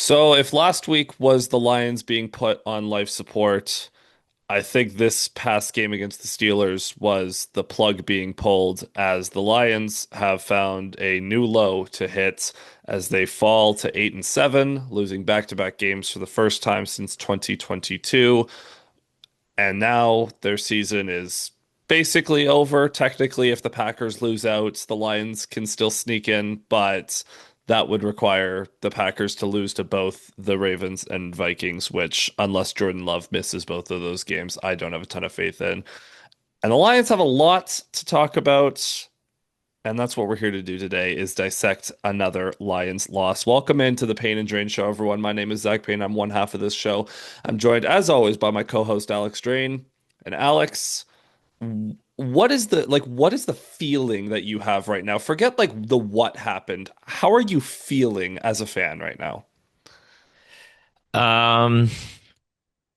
So if last week was the Lions being put on life support, I think this past game against the Steelers was the plug being pulled as the Lions have found a new low to hit as they fall to 8-7, losing back-to-back games for the first time since 2022. And now their season is basically over. Technically, if the Packers lose out, the Lions can still sneak in, but that would require the Packers to lose to both the Ravens and Vikings, which, unless Jordan Love misses both of those games, I don't have a ton of faith in. And the Lions have a lot to talk about, and that's what we're here to do today is dissect another Lions loss. Welcome into the Payne and Drain show, everyone. My name is Zach Payne. I'm one half of this show. I'm joined, as always, by my co-host Alex Drain. And Alex, what is the feeling that you have right now? Forget like the what happened. How are you feeling as a fan right now? Um,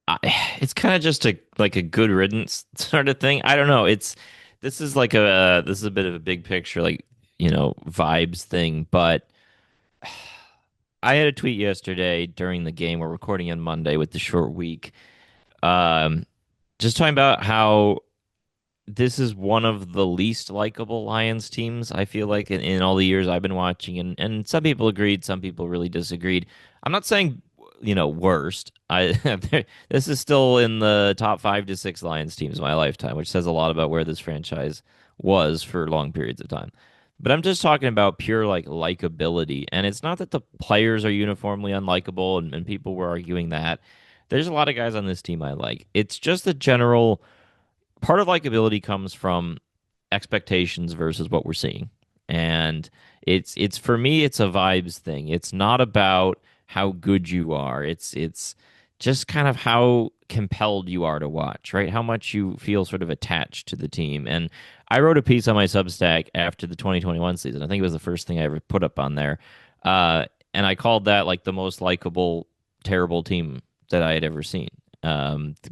I, it's kind of just a good riddance sort of thing. I don't know. This is a bit of a big picture, vibes thing. But I had a tweet yesterday during the game. We're recording on Monday with the short week. Um, just talking about how this is one of the least likable Lions teams. I feel like in all the years I've been watching, and some people agreed, some people really disagreed. I'm not saying worst. I this is still in the top 5 to 6 Lions teams of my lifetime, which says a lot about where this franchise was for long periods of time. But I'm just talking about pure like likability, and it's not that the players are uniformly unlikable, and people were arguing that. There's a lot of guys on this team I like. It's just the general part of likability comes from expectations versus what we're seeing. And it's for me it's a vibes thing. It's not about how good you are. It's just kind of how compelled you are to watch, right? How much you feel sort of attached to the team. And I wrote a piece on my Substack after the 2021 season. I think it was the first thing I ever put up on there. And I called that like the most likable terrible team that I had ever seen.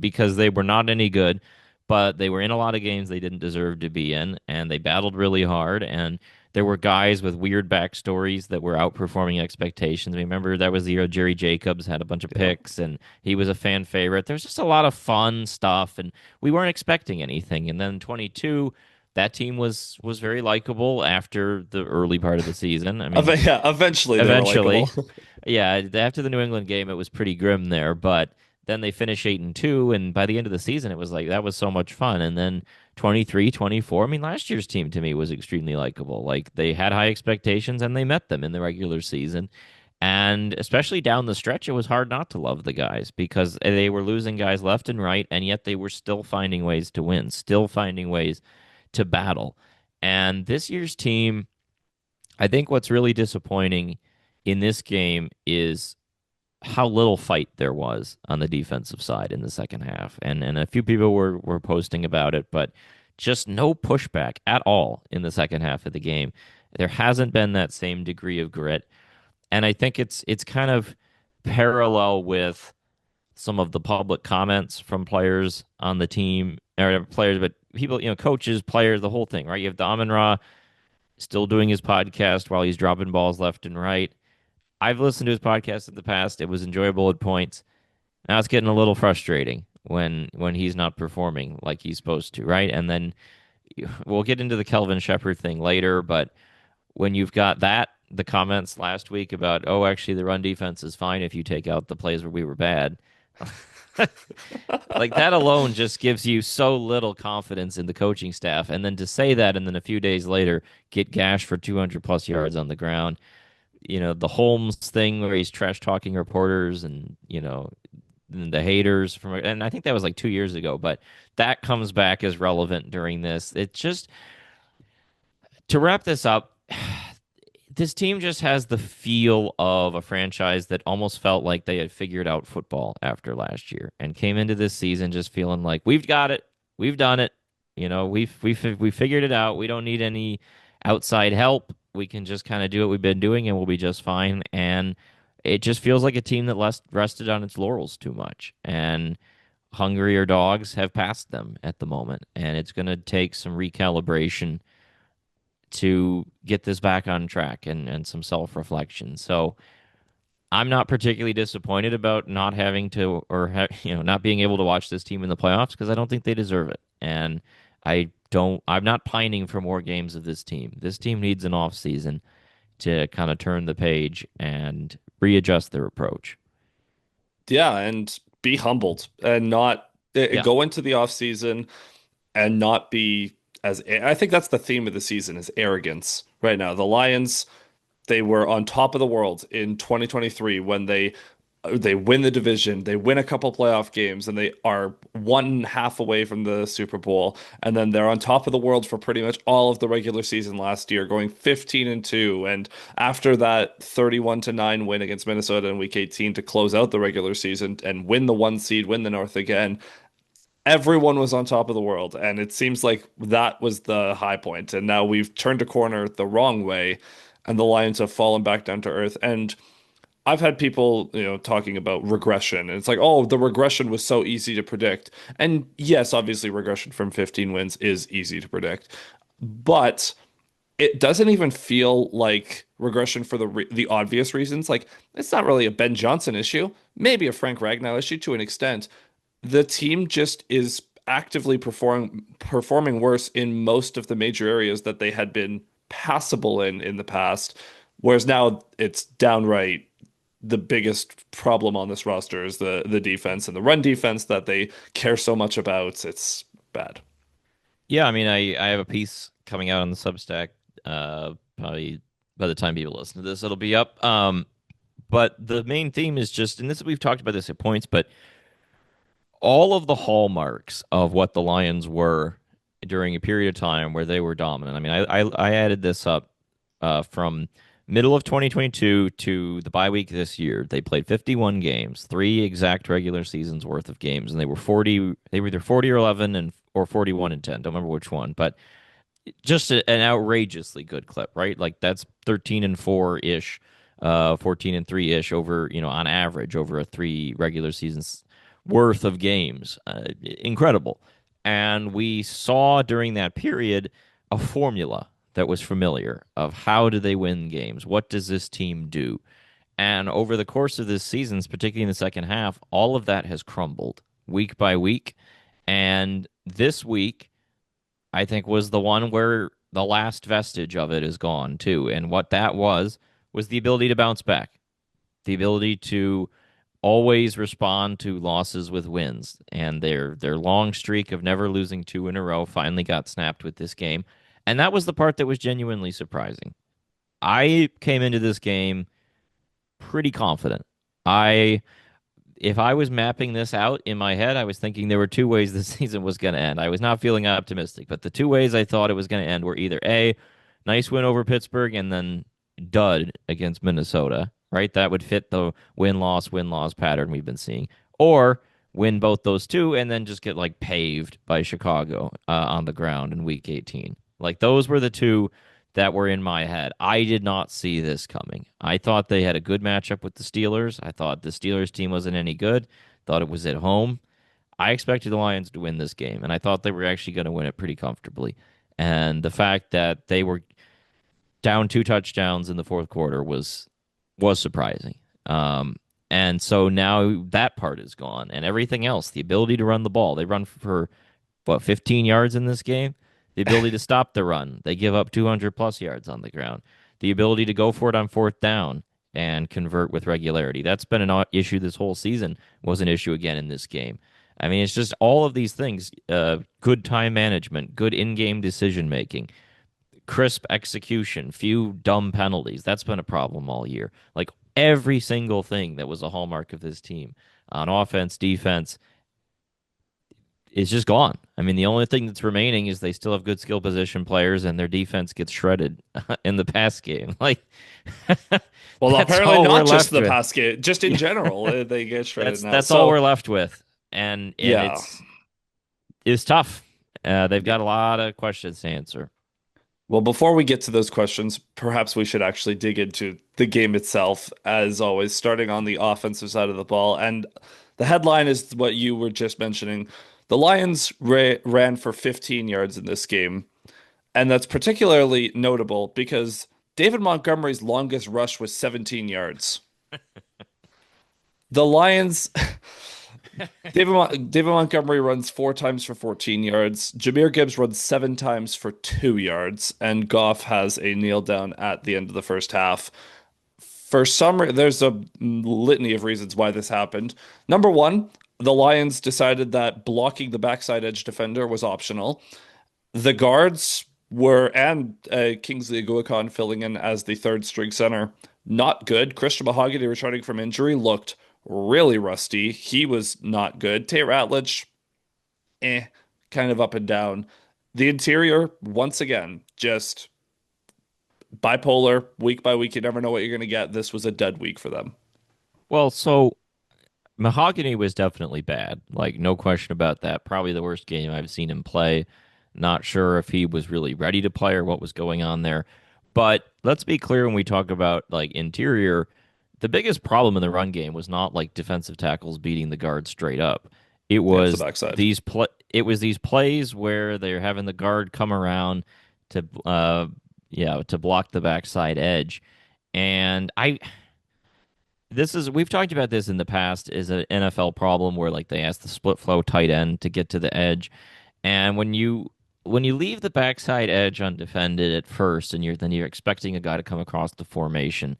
Because they were not any good, but they were in a lot of games they didn't deserve to be in, and they battled really hard. And there were guys with weird backstories that were outperforming expectations. Remember, that was the year Jerry Jacobs had a bunch of Yeah. picks, and he was a fan favorite. There's just a lot of fun stuff, and we weren't expecting anything. And then 22, that team was very likable after the early part of the season. I mean, Yeah, eventually they were likable. eventually, yeah, after the New England game, it was pretty grim there, but then they finish 8-2, and by the end of the season, it was like that was so much fun. And then 23, 24. I mean, last year's team to me was extremely likable. Like they had high expectations and they met them in the regular season. And especially down the stretch, it was hard not to love the guys because they were losing guys left and right, and yet they were still finding ways to win, still finding ways to battle. And this year's team, I think what's really disappointing in this game is how little fight there was on the defensive side in the second half. And a few people were posting about it, but just no pushback at all in the second half of the game. There hasn't been that same degree of grit. And I think it's kind of parallel with some of the public comments from players on the team, or players, but people, coaches, players, the whole thing, right? You have Amon Ra still doing his podcast while he's dropping balls left and right. I've listened to his podcast in the past. It was enjoyable at points. Now it's getting a little frustrating when he's not performing like he's supposed to, right? And then we'll get into the Kelvin Shepherd thing later, but when you've got that, the comments last week about, oh, actually the run defense is fine if you take out the plays where we were bad. Like that alone just gives you so little confidence in the coaching staff. And then to say that and then a few days later get gashed for 200 plus yards on the ground, the Holmes thing where he's trash talking reporters and the haters from, and I think that was like 2 years ago, but that comes back as relevant during this. It just to wrap this up, this team just has the feel of a franchise that almost felt like they had figured out football after last year and came into this season just feeling like we've got it, we've done it, we figured it out. We don't need any outside help. We can just kind of do what we've been doing and we'll be just fine. And it just feels like a team that rested on its laurels too much. And hungrier dogs have passed them at the moment. And it's going to take some recalibration to get this back on track and some self reflection. So I'm not particularly disappointed about not having to or not being able to watch this team in the playoffs because I don't think they deserve it. And I'm not pining for more games of this team. This team needs an off season to kind of turn the page and readjust their approach. Yeah, and be humbled and not Yeah. go into the offseason and not be as I think that's the theme of the season is arrogance right now. The Lions, they were on top of the world in 2023 when they win the division, they win a couple playoff games, and they are one half away from the Super Bowl. And then they're on top of the world for pretty much all of the regular season last year, going 15-2. And after that 31-9 win against Minnesota in Week 18 to close out the regular season and win the one seed, win the North again, everyone was on top of the world. And it seems like that was the high point. And now we've turned a corner the wrong way, and the Lions have fallen back down to earth. And I've had people, talking about regression, and it's like, oh, the regression was so easy to predict. And yes, obviously, regression from 15 wins is easy to predict, but it doesn't even feel like regression for the obvious reasons. Like it's not really a Ben Johnson issue, maybe a Frank Ragnow issue to an extent. The team just is actively performing worse in most of the major areas that they had been passable in the past, whereas now it's downright the biggest problem on this roster is the defense and the run defense that they care so much about. It's bad. Yeah, I mean, I have a piece coming out on the Substack. Probably by the time people listen to this, it'll be up. But the main theme is just, and this we've talked about this at points, but all of the hallmarks of what the Lions were during a period of time where they were dominant. I mean, I added this up from middle of 2022 to the bye week this year. They played 51 games, three exact regular seasons worth of games, and they were 40. They were either 40 or 11 and or 41 and 10. Don't remember which one, but just an outrageously good clip, right? Like that's 13 and 4 ish, 14 and 3 ish over, on average over a three regular seasons worth of games. Incredible. And we saw during that period a formula that was familiar of how do they win games? What does this team do? And over the course of this season, particularly in the second half, all of that has crumbled week by week. And this week, I think was the one where the last vestige of it is gone too. And what that was the ability to bounce back, the ability to always respond to losses with wins. And their long streak of never losing two in a row finally got snapped with this game. And that was the part that was genuinely surprising. I came into this game pretty confident. I If I was mapping this out in my head, I was thinking there were two ways the season was going to end. I was not feeling optimistic, but the two ways I thought it was going to end were either A, nice win over Pittsburgh, and then dud against Minnesota, right? That would fit the win loss pattern we've been seeing. Or win both those two and then just get like paved by Chicago on the ground in week 18. Like those were the two that were in my head. I did not see this coming. I thought they had a good matchup with the Steelers. I thought the Steelers team wasn't any good. Thought it was at home. I expected the Lions to win this game, and I thought they were actually going to win it pretty comfortably. And the fact that they were down two touchdowns in the fourth quarter was surprising. And so now that part is gone, and everything else, the ability to run the ball. They run for what 15 yards in this game. The ability to stop the run. They give up 200 plus yards on the ground. The ability to go for it on fourth down and convert with regularity. That's been an issue this whole season. Was an issue again in this game. I mean, it's just all of these things. Good time management, good in-game decision making, crisp execution, few dumb penalties. That's been a problem all year. Like every single thing that was a hallmark of this team on offense, defense, is just gone. I mean, the only thing that's remaining is they still have good skill position players, and their defense gets shredded in the pass game. Like Well, that's apparently all we're not just left the with. pass game, just in Yeah, general, they get shredded now. that's all So we're left with, and yeah, it's tough. They've yeah. got a lot of questions to answer. Well, before we get to those questions, perhaps we should actually dig into the game itself, as always, starting on the offensive side of the ball. And the headline is what you were just mentioning. The Lions ran for 15 yards in this game, and that's particularly notable because David Montgomery's longest rush was 17 yards. The Lions, David Montgomery runs 4 times for 14 yards. Jahmyr Gibbs runs 7 times for 2 yards, and Goff has a kneel down at the end of the first half. For some, there's a litany of reasons why this happened. Number one, the Lions decided that blocking the backside edge defender was optional. The guards were, and Kingsley Aguakon filling in as the third string center, not good. Christian Mahogany returning from injury looked really rusty. He was not good. Tate Ratledge, kind of up and down. The interior, once again, just bipolar, week by week. You never know what you're going to get. This was a dead week for them. Well, so Mahogany was definitely bad. Like, no question about that. Probably the worst game I've seen him play. Not sure if he was really ready to play or what was going on there. But let's be clear when we talk about like interior, the biggest problem in the run game was not like defensive tackles beating the guard straight up. It Yeah, it's the was backside. these plays where they're having the guard come around to to block the backside edge. And I this is we've talked about this in the past is an NFL problem where like they ask the split flow tight end to get to the edge, and when you leave the backside edge undefended at first, and you're expecting a guy to come across the formation,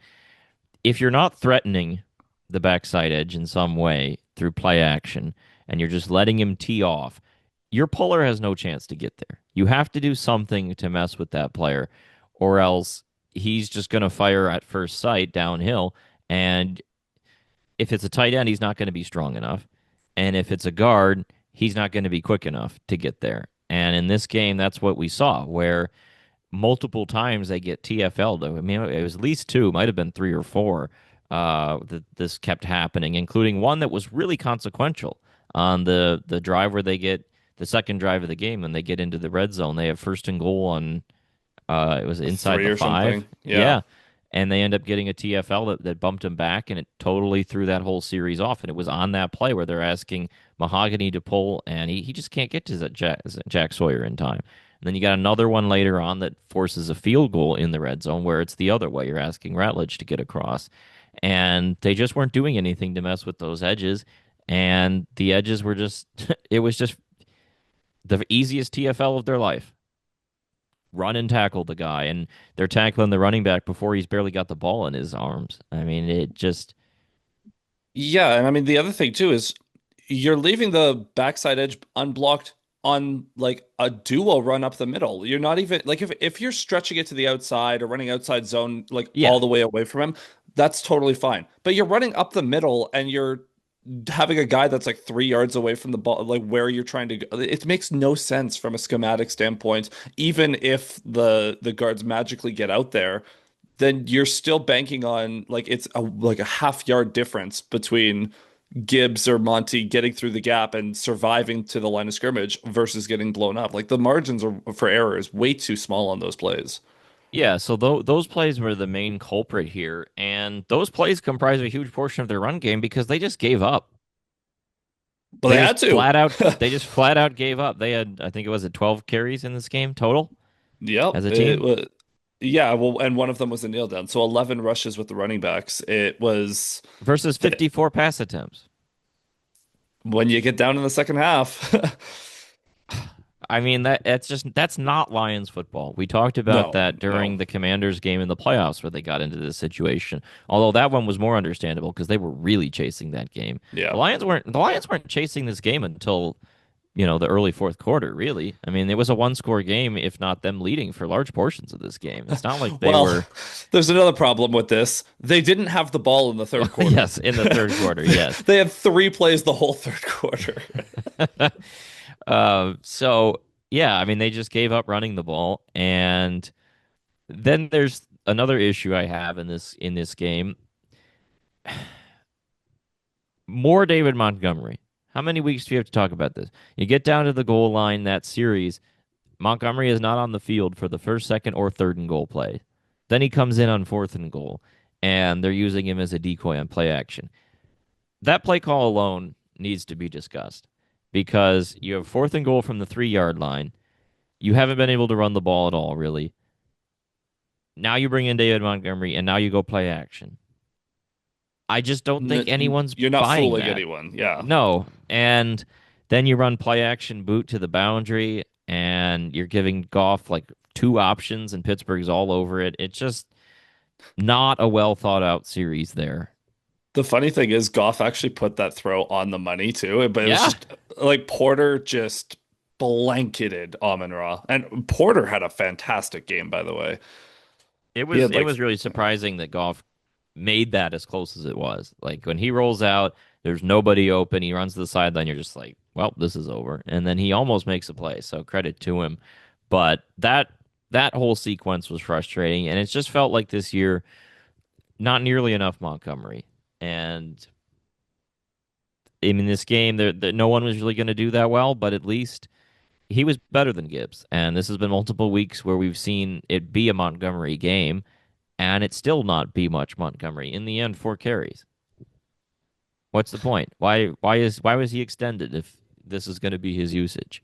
if you're not threatening the backside edge in some way through play action, and you're just letting him tee off, your puller has no chance to get there. You have to do something to mess with that player, or else he's just going to fire at first sight downhill. And if it's a tight end, he's not going to be strong enough. And if it's a guard, he's not going to be quick enough to get there. And in this game, that's what we saw, where multiple times they get TFL'd. I mean, it was at least two, might have been three or four, that this kept happening, including one that was really consequential on the drive where they get the second drive of the game when they get into the red zone. They have first and goal on it was inside Three the or five. something. Yeah. Yeah. And they end up getting a TFL that bumped him back, and it totally threw that whole series off. And it was on that play where they're asking Mahogany to pull, and he just can't get to Jack Sawyer in time. And then you got another one later on that forces a field goal in the red zone where it's the other way. You're asking Ratledge to get across. And they just weren't doing anything to mess with those edges. And the edges were just, it was just the easiest TFL of their life. Run and tackle the guy, and they're tackling the running back before he's barely got the ball in his arms. I mean, it just Yeah, and I mean the other thing too is you're leaving the backside edge unblocked on like a duo run up the middle. You're not even like if you're stretching it to the outside or running outside zone like yeah, all the way away from him, that's totally fine. But you're running up the middle and you're having a guy that's like 3 yards away from the ball, like where you're trying to go. It makes no sense from a schematic standpoint. Even if the guards magically get out there, then you're still banking on like it's a half yard difference between Gibbs or Monty getting through the gap and surviving to the line of scrimmage versus getting blown up. Like the margins are for error is way too small on those plays. yeah. So those plays were the main culprit here, and those plays comprise a huge portion of their run game because they just gave up. But they had to. They just flat out gave up. They had, I think it was 12 carries in this game total Yep. as a It team was yeah, well, and one of them was a kneel down. So 11 rushes with the running backs. It was versus 54 pass attempts. when you get down in the second half. I mean that's not Lions football. We talked about No, that no. during the Commanders game in the playoffs where they got into this situation. Although that one was more understandable because they were really chasing that game. Yeah. The Lions weren't chasing this game until, the early fourth quarter, really. I mean, it was a one-score game, if not them leading for large portions of this game. It's not like they Well, were there's another problem with this. They didn't have the ball in the third quarter. yes, in the third quarter, yes. They had 3 plays the whole third quarter. So yeah, I mean they just gave up running the ball, and then there's another issue I have in this game. More David Montgomery. How many weeks do you have to talk about this? You get down to the goal line that series, Montgomery is not on the field for the first, second, or third and goal play. Then he comes in on fourth and goal, and they're using him as a decoy on play action. That play call alone needs to be discussed because you have fourth and goal from the 3 yard line. You haven't been able to run the ball at all, really. Now you bring in David Montgomery, and now you go play action. I just don't think anyone's You're not buying fooling that. anyone. Yeah. No. And then you run play action boot to the boundary and you're giving Goff like two options and Pittsburgh's all over it. It's just not a well thought out series there. The funny thing is, Goff actually put that throw on the money too, but it was Yeah. just like Porter just blanketed Amon-Ra. And Porter had a fantastic game, by the way. It He was had it like, was really surprising that Goff made that as close as it was. Like when he rolls out, there's nobody open. He runs to the sideline. You're just like, well, this is over. And then he almost makes a play. So credit to him. But that whole sequence was frustrating, and it just felt like this year not nearly enough Montgomery. And I mean, this game, no one was really going to do that well, but at least he was better than Gibbs. And this has been multiple weeks where we've seen it be a Montgomery game, and it still not be much Montgomery. In the end, 4 carries. What's the point? Why was he extended if this is going to be his usage?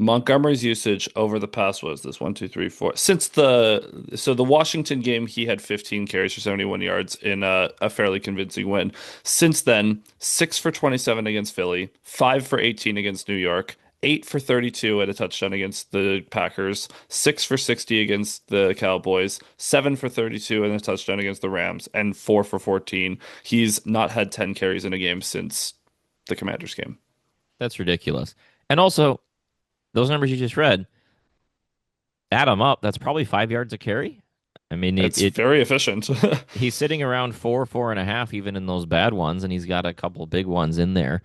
Montgomery's usage over the past was this one, two, three, four. Since the Washington game, he had 15 carries for 71 yards in a fairly convincing win. Since then, 6 for 27 against Philly, 5 for 18 against New York, 8 for 32 and a touchdown against the Packers, 6 for 60 against the Cowboys, 7 for 32 and a touchdown against the Rams, and 4 for 14. He's not had 10 carries in a game since the Commanders game. That's ridiculous. And also, those numbers you just read, add them up. That's probably 5 yards a carry. I mean, It's very efficient. he's sitting around 4.5, even in those bad ones, and he's got a couple big ones in there.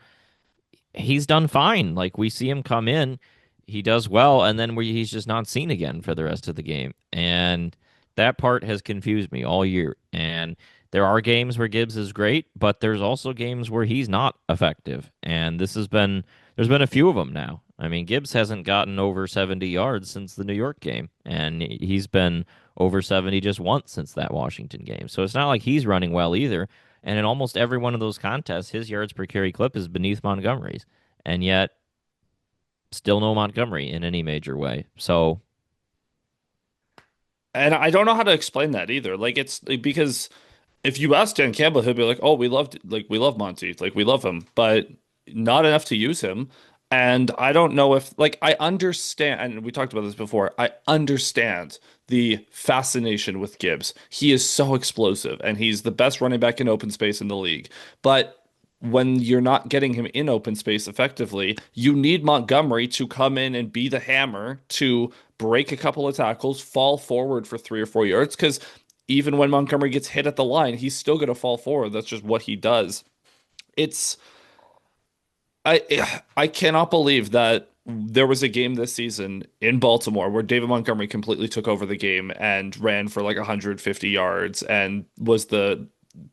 He's done fine. Like we see him come in, he does well, and then he's just not seen again for the rest of the game. And that part has confused me all year. And there are games where Gibbs is great, but there's also games where he's not effective. And there's been a few of them now. I mean, Gibbs hasn't gotten over 70 yards since the New York game, and he's been over 70 just once since that Washington game. So it's not like he's running well either. And in almost every one of those contests, his yards per carry clip is beneath Montgomery's. And yet, still no Montgomery in any major way. So, And I don't know how to explain that either. Like it's like, because if you ask Dan Campbell, he'll be like, "Oh, we love Monty, like we love him, but not enough to use him." And I don't know if like I understand, and we talked about this before. I understand the fascination with Gibbs. He is so explosive, and he's the best running back in open space in the league. But when you're not getting him in open space effectively, you need Montgomery to come in and be the hammer to break a couple of tackles, fall forward for 3 or 4 yards. Because even when Montgomery gets hit at the line, he's still going to fall forward. That's just what he does. It's I cannot believe that there was a game this season in Baltimore where David Montgomery completely took over the game and ran for like 150 yards and was the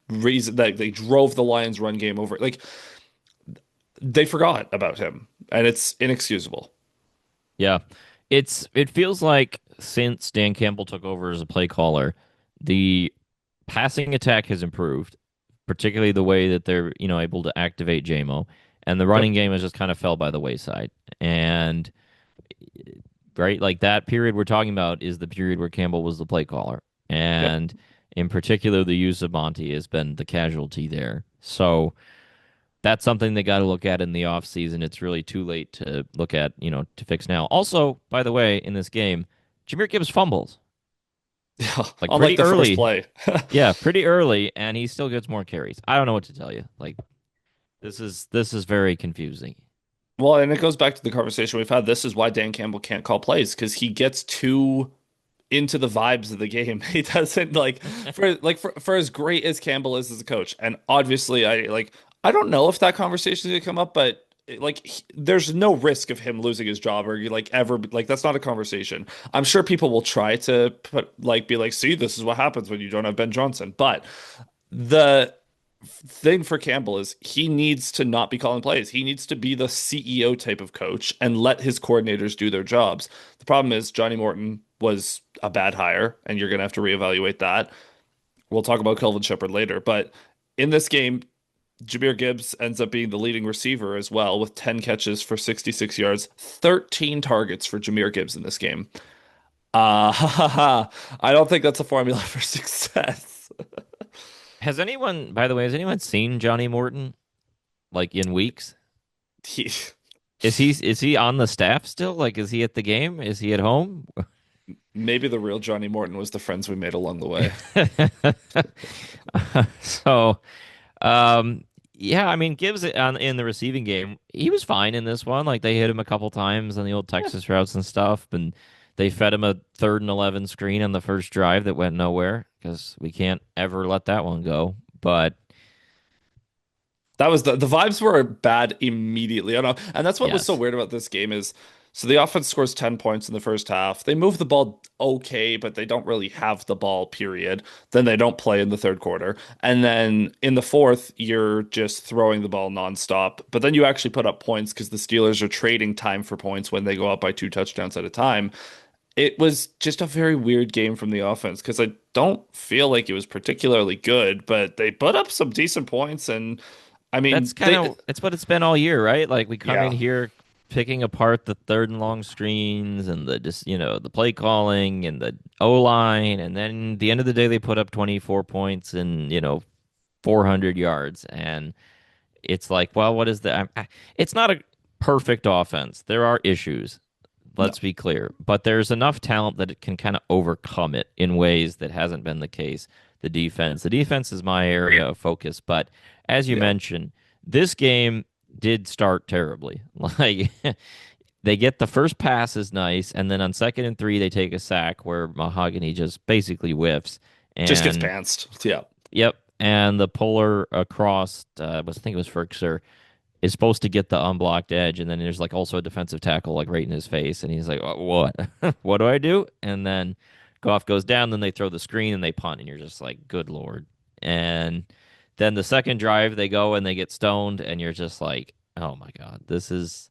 reason that they drove the Lions run game over. Like they forgot about him, and it's inexcusable. yeah. It feels like since Dan Campbell took over as a play caller, the passing attack has improved, particularly the way that they're, able to activate JMO, and the running Yep. game has just kind of fell by the wayside. And right, like that period we're talking about is the period where Campbell was the play caller. Yep. And in particular, the use of Monty has been the casualty there. So that's something they got to look at in the offseason. It's really too late to look at, to fix now. Also, by the way, in this game, Jahmyr Gibbs fumbles Yeah. like On like pretty the first early. play. Yeah, pretty early, and he still gets more carries. I don't know what to tell you. Like this is very confusing. Well, and it goes back to the conversation we've had. This is why Dan Campbell can't call plays because he gets too into the vibes of the game. He doesn't for as great as Campbell is as a coach. And obviously I don't know if that conversation is gonna come up, but there's no risk of him losing his job or like ever like that's not a conversation. I'm sure people will try to be like, see, this is what happens when you don't have Ben Johnson. But the thing for Campbell is he needs to not be calling plays. He needs to be the CEO type of coach and let his coordinators do their jobs. The problem is Johnny Morton was a bad hire, and you're going to have to reevaluate that. We'll talk about Kelvin Shepherd later, but in this game, Jahmyr Gibbs ends up being the leading receiver as well with 10 catches for 66 yards, 13 targets for Jahmyr Gibbs in this game. I don't think that's a formula for success. By the way, has anyone seen Johnny Morton like in weeks? He, Is he on the staff still? Like, is he at the game? Is he at home? maybe the real Johnny Morton was the friends we made along the way. So, um, yeah, I mean, Gibbs in the receiving game, he was fine in this one. Like they hit him a couple times on the old Yeah. Texas routes and stuff, and they fed him a 3rd and 11 screen on the first drive that went nowhere because we can't ever let that one go. But That was the vibes were bad immediately. I don't know. And that's what was so yes, weird about this game is so the offense scores 10 points in the first half. They move the ball okay, but they don't really have the ball, period. Then they don't play in the third quarter. And then in the fourth, you're just throwing the ball nonstop. But then you actually put up points because the Steelers are trading time for points when they go up by 2 touchdowns at a time. It was just a very weird game from the offense because I don't feel like it was particularly good, but they put up some decent points and I that's mean, kind of it's what it's been all year, right? Like we come in yeah, here picking apart the 3rd and long screens and the just the play calling and the O line, and then the end of the day they put up 24 points and 400 yards, and it's like, well, what is that? It's not a perfect offense. There are issues. no, Let's be clear, but there's enough talent that it can kind of overcome it in ways that hasn't been the case. The defense is my area of focus, but as you yeah, mentioned, this game did start terribly. Like they get the first pass is nice, and then on 2nd and 3 they take a sack where Mahogany just basically whiffs, just gets and pantsed. Yeah, yep, and the puller across I think it was Firkser is supposed to get the unblocked edge, and then there's like also a defensive tackle like right in his face, and he's like, "What? What do I do?" And then Goff goes down, then they throw the screen and they punt, and you're just like, "Good Lord!" And then the second drive they go and they get stoned, and you're just like, "Oh my God, this is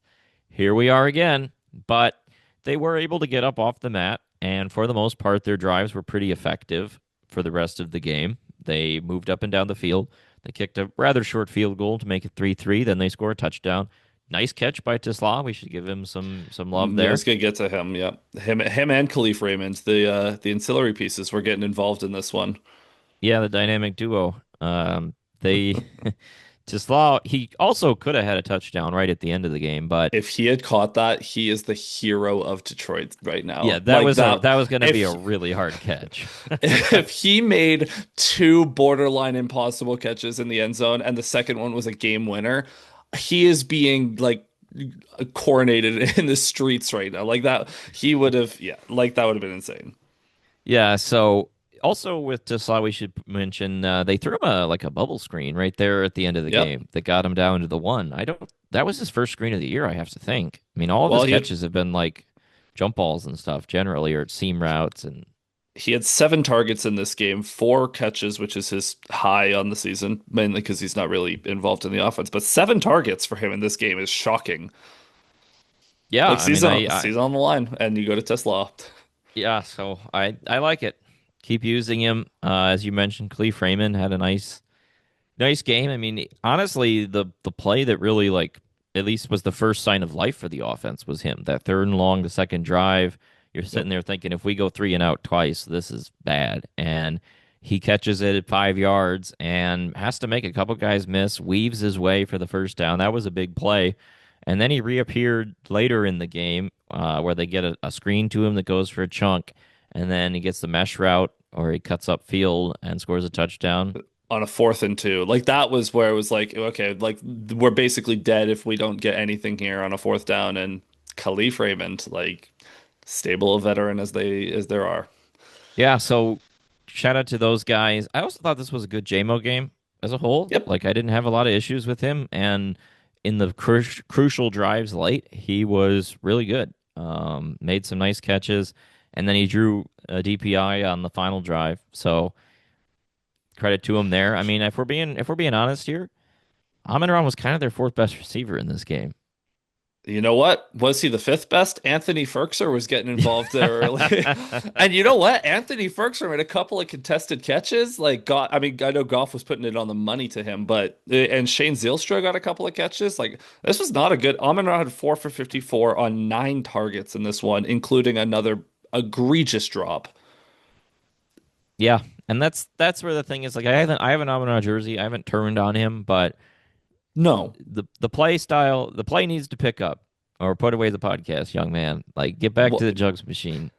here we are again." But they were able to get up off the mat, and for the most part, their drives were pretty effective for the rest of the game. They moved up and down the field. They kicked a rather short field goal to make it 3-3. Then they score a touchdown. Nice catch by Tisla. We should give him some love I there. was gonna get to him. Yeah, him and Khalif Raymond, the ancillary pieces, were getting involved in this one. Yeah, the dynamic duo. They Tisla. He also could have had a touchdown right at the end of the game, but If he had caught that, he is the hero of Detroit right yeah, now. that Like was a that. that was going to be a If really hard catch. if he made two borderline impossible catches in the end zone and the second one was a game winner, he is being like coronated in the streets right now. Like that, he would have, yeah, like that would have been insane. Yeah, so also with Tesla, we should mention they threw him a bubble screen right there at the end of the Yep. game that got him down to the one. I don't. That was his first screen of the year, I have to think. I mean, all of Well, his catches have been like jump balls and stuff generally, or seam routes, and he had 7 targets in this game, 4 catches, which is his high on the season, mainly because he's not really involved in the offense. But 7 targets for him in this game is shocking. yeah, Like I mean, season on the line, and you go to Tesla. yeah, so I like it. Keep using him. As you mentioned, Khalif Raymond had a nice game. I mean, honestly, the play that really like at least was the first sign of life for the offense was him. That 3rd and long, the second drive. You're Yep. sitting there thinking, if we go 3 and out twice, this is bad. And he catches it at 5 yards and has to make a couple guys miss, weaves his way for the first down. That was a big play. And then he reappeared later in the game where they get a screen to him that goes for a chunk. And then he gets the mesh route or he cuts up field and scores a touchdown. On a 4th and 2. Like that was where it was like, okay, like we're basically dead if we don't get anything here on a fourth down. And Khalif Raymond, like stable a veteran as there are. Yeah, so shout out to those guys. I also thought this was a good JMO game as a whole. Yep. Like I didn't have a lot of issues with him, and in the crucial drives late, he was really good. Made some nice catches, and then he drew a DPI on the final drive. So credit to him there. I mean, if we're being honest here, Amon-Ra was kind of their fourth best receiver in this game. You know what? Was he the fifth best? Anthony Firkser was getting involved there early. And you know what? Anthony Firkser made a couple of contested catches. Like got I mean, I know Goff was putting it on the money to him, but and Shane Zylstra got a couple of catches. Like this was not a good Amon-Ra had 4 for 54 on 9 targets in this one, including another egregious drop. Yeah, And that's where the thing is. Like I haven't on a jersey. I haven't turned on him, but No. the play style, the play needs to pick up or put away the podcast, young man. Like get back to the jugs machine.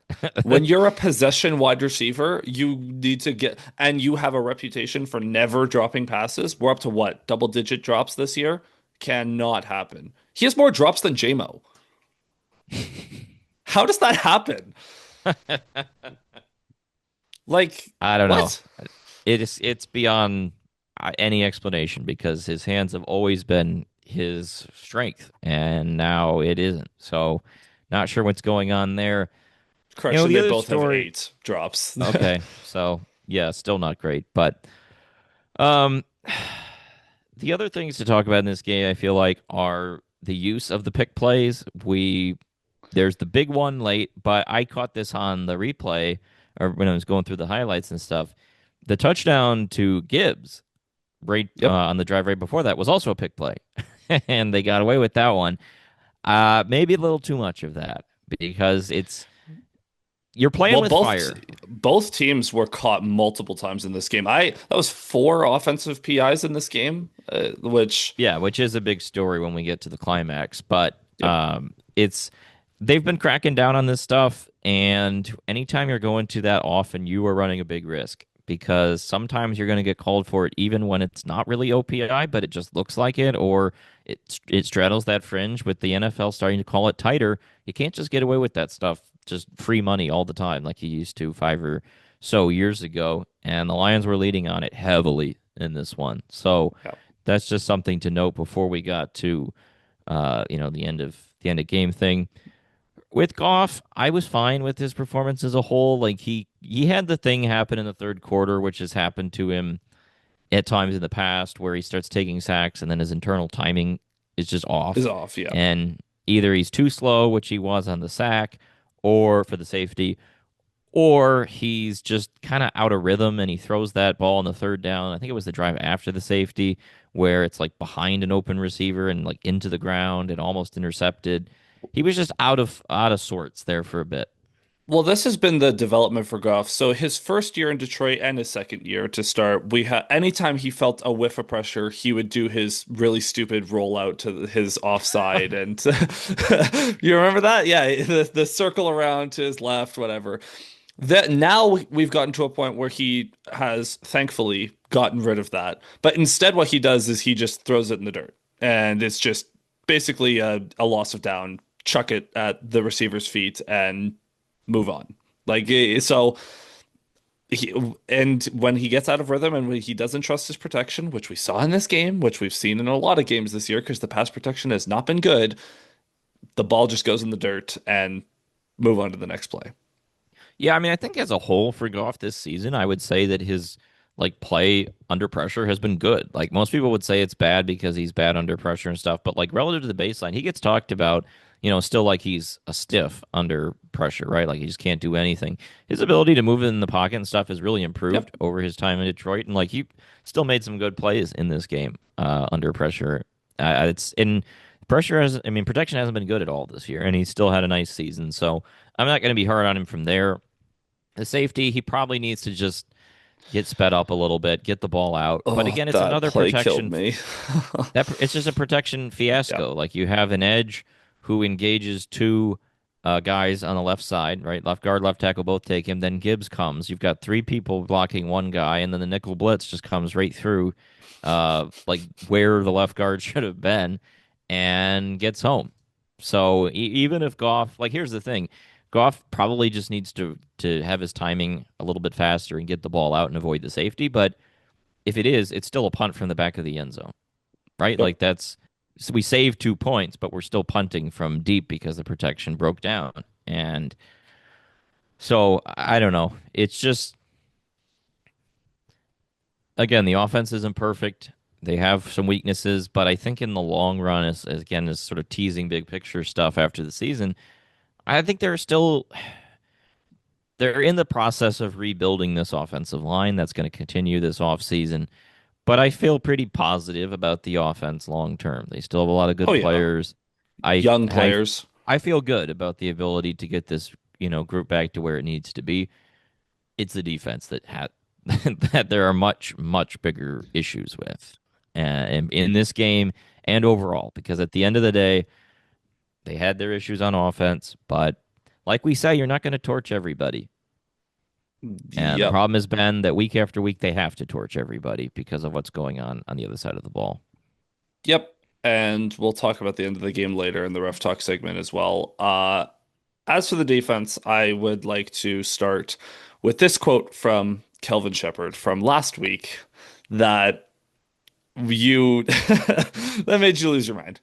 When you're a possession wide receiver, you need to get, and you have a reputation for never dropping passes. We're up to what? Double digit drops this year? Cannot happen. He has more drops than JMO. How does that happen? Like, I don't know. what? It's beyond any explanation because his hands have always been his strength, and now it isn't. So, not sure what's going on there. Correction, The they other both have story. 8 drops. Okay, so yeah, still not great, but um, the other things to talk about in this game, I feel like, are the use of the pick plays. There's the big one late, but I caught this on the replay or when I was going through the highlights and stuff. The touchdown to Gibbs right Yep. on the drive right before that was also a pick play, and they got away with that one. Maybe a little too much of that because you're playing Well, with fire. both teams were caught multiple times in this game. I That was 4 offensive PIs in this game, which Yeah, which is a big story when we get to the climax. But yep, it's they've been cracking down on this stuff, and anytime you're going to that often, you are running a big risk because sometimes you're going to get called for it, even when it's not really OPI, but it just looks like it, or it straddles that fringe with the NFL starting to call it tighter. You can't just get away with that stuff, just free money all the time like you used to 5 or so years ago. And the Lions were leading on it heavily in this one, so yep. that's just something to note before we got to the end of game thing. With Goff, I was fine with his performance as a whole. Like he had the thing happen in the third quarter, which has happened to him at times in the past, where he starts taking sacks and then his internal timing is just Is off, off. Yeah. and either he's too slow, which he was on the sack, or for the safety, or he's just kind of out of rhythm and he throws that ball on the third down. I think it was the drive after the safety where it's like behind an open receiver and like into the ground and almost intercepted. He was just out of sorts there for a bit. Well, this has been the development for Goff. So his first year in Detroit and his second year to start, we had anytime he felt a whiff of pressure, he would do his really stupid rollout to his offside, and you remember that? Yeah, the circle around to his left, whatever. That now we've gotten to a point where he has thankfully gotten rid of that. But instead, what he does is he just throws it in the dirt, and it's just basically a loss of down. Chuck it at the receiver's feet and move on. So he, and when he gets out of rhythm and when he doesn't trust his protection, which we saw in this game, which we've seen in a lot of games this year because the pass protection has not been good, the ball just goes in the dirt and move on to the next play. Yeah, I mean, I think as a whole for Goff this season, I would say that his like play under pressure has been good. Like most people would say it's bad because he's bad under pressure and stuff, but like relative to the baseline, he gets talked about, still like he's a stiff under pressure, right? Like he just can't do anything. His ability to move in the pocket and stuff has really improved Yep. over his time in Detroit, and like he still made some good plays in this game under pressure. It's in pressure has, I mean, protection hasn't been good at all this year, and he still had a nice season. So I'm not going to be hard on him from there. The safety, he probably needs to just get sped up a little bit, get the ball out. But Oh, again, it's that another play killed protection me. it's just a protection Yeah. fiasco. Like you have an edge who engages two guys on the left side, right? Left guard, left tackle, both take him. Then Gibbs comes. You've got three people blocking one guy, and then the nickel blitz just comes right through, like where the left guard should have been, and gets home. So even if Goff, like, here's the thing. Goff probably just needs to have his timing a little bit faster and get the ball out and avoid the safety. But if it is, it's still a punt from the back of the end zone, right? Yep. Like that's so we saved 2 points, but we're still punting from deep because the protection broke down. And so I don't know. It's just again the offense isn't perfect. They have some weaknesses, but I think in the long run, as again as sort of teasing big picture stuff after the season, I think they're in the process of rebuilding this offensive line. That's going to continue this offseason. But I feel pretty positive about the offense long term. They still have a lot of Oh good yeah. players. I Young I players. I feel good about the ability to get this, group back to where it needs to be. It's the defense that there are much, much bigger issues with in this game and overall. Because at the end of the day, they had their issues on offense, but like we say, you're not going to torch everybody. And the Yep. problem has been that week after week, they have to torch everybody because of what's going on the other side of the ball. Yep. And we'll talk about the end of the game later in the ref talk segment as well. As for the defense, I would like to start with this quote from Kelvin Shepard from last week that you that made you lose your mind.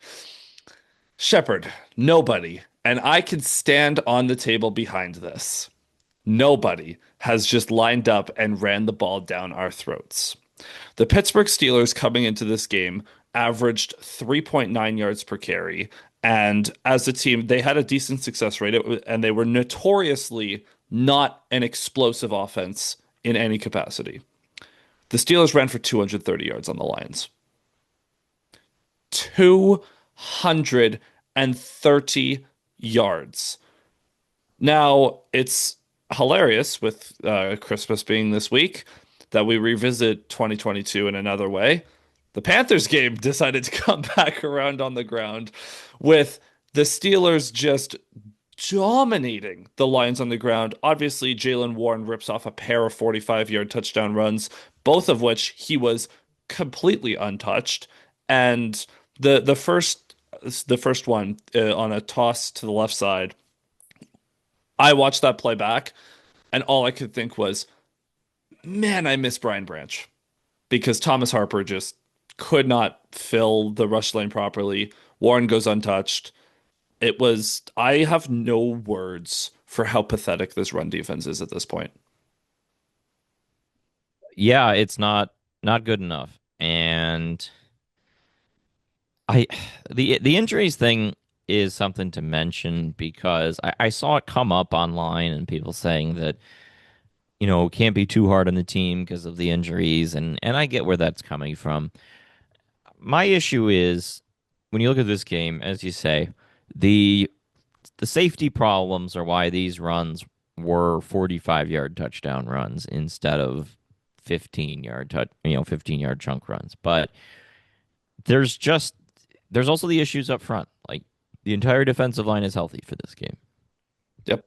Shepard, nobody, and I can stand on the table behind this. Nobody has just lined up and ran the ball down our throats. The Pittsburgh Steelers coming into this game averaged 3.9 yards per carry. And as a team, they had a decent success rate, and they were notoriously not an explosive offense in any capacity. The Steelers ran for 230 yards on the Lions. 230 yards. Now, it's hilarious with Christmas being this week that we revisit 2022 in another way. The Panthers game decided to come back around on the ground with the Steelers just dominating the Lions on the ground. Obviously, Jalen Warren rips off a pair of 45-yard touchdown runs, both of which he was completely untouched. And the first one on a toss to the left side, I watched that play back, and all I could think was, man, I miss Brian Branch because Thomas Harper just could not fill the rush lane properly. Warren goes untouched. I have no words for how pathetic this run defense is at this point. Yeah, it's not good enough. And I the injuries thing is something to mention because I saw it come up online and people saying that, can't be too hard on the team because of the injuries, and I get where that's coming from. My issue is when you look at this game, as you say, the the safety problems are why these runs were 45-yard touchdown runs instead of 15-yard chunk runs. But there's just there's also the issues up front. Like the entire defensive line is healthy for this game. Yep.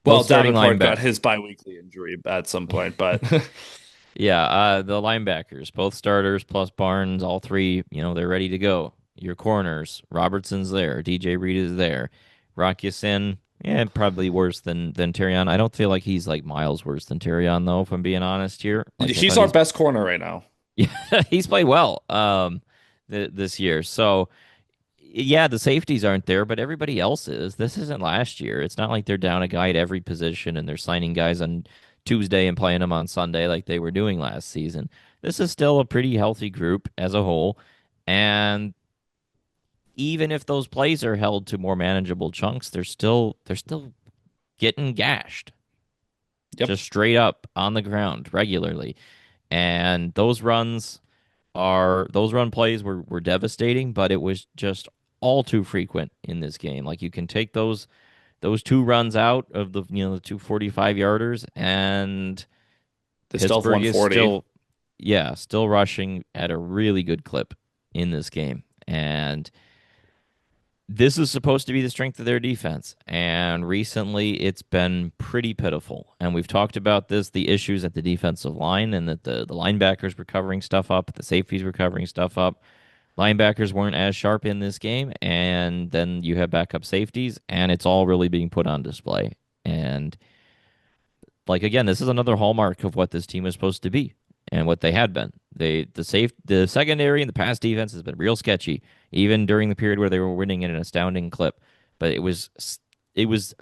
Both Well, starting Davenport linebacker. got his biweekly injury at some point, but Yeah, the linebackers, both starters plus Barnes, all three, they're ready to go. Your corners, Robertson's there, DJ Reed is there, Rock Ya-Sin, yeah, probably worse than Terrion. I don't feel like he's like miles worse than Terrion though, if I'm being honest here. Like I he's thought our he's best corner right now. yeah, he's played well this year. So yeah, the safeties aren't there, but everybody else is. This isn't last year. It's not like they're down a guy at every position and they're signing guys on Tuesday and playing them on Sunday like they were doing last season. This is still a pretty healthy group as a whole. And even if those plays are held to more manageable chunks, they're still getting gashed Yep. just straight up on the ground regularly. And those run plays were devastating, but it was just all too frequent in this game. Like you can take those two runs out of the two 45-yarders, and They still have Pittsburgh is 140. still rushing at a really good clip in this game. And this is supposed to be the strength of their defense. And recently it's been pretty pitiful. And we've talked about the issues at the defensive line, and that the linebackers were covering stuff up, the safeties were covering stuff up. Linebackers weren't as sharp in this game, and then you have backup safeties, and it's all really being put on display. And like again, this is another hallmark of what this team is supposed to be and what they had been. The secondary and the pass defense has been real sketchy, even during the period where they were winning at an astounding clip. But it was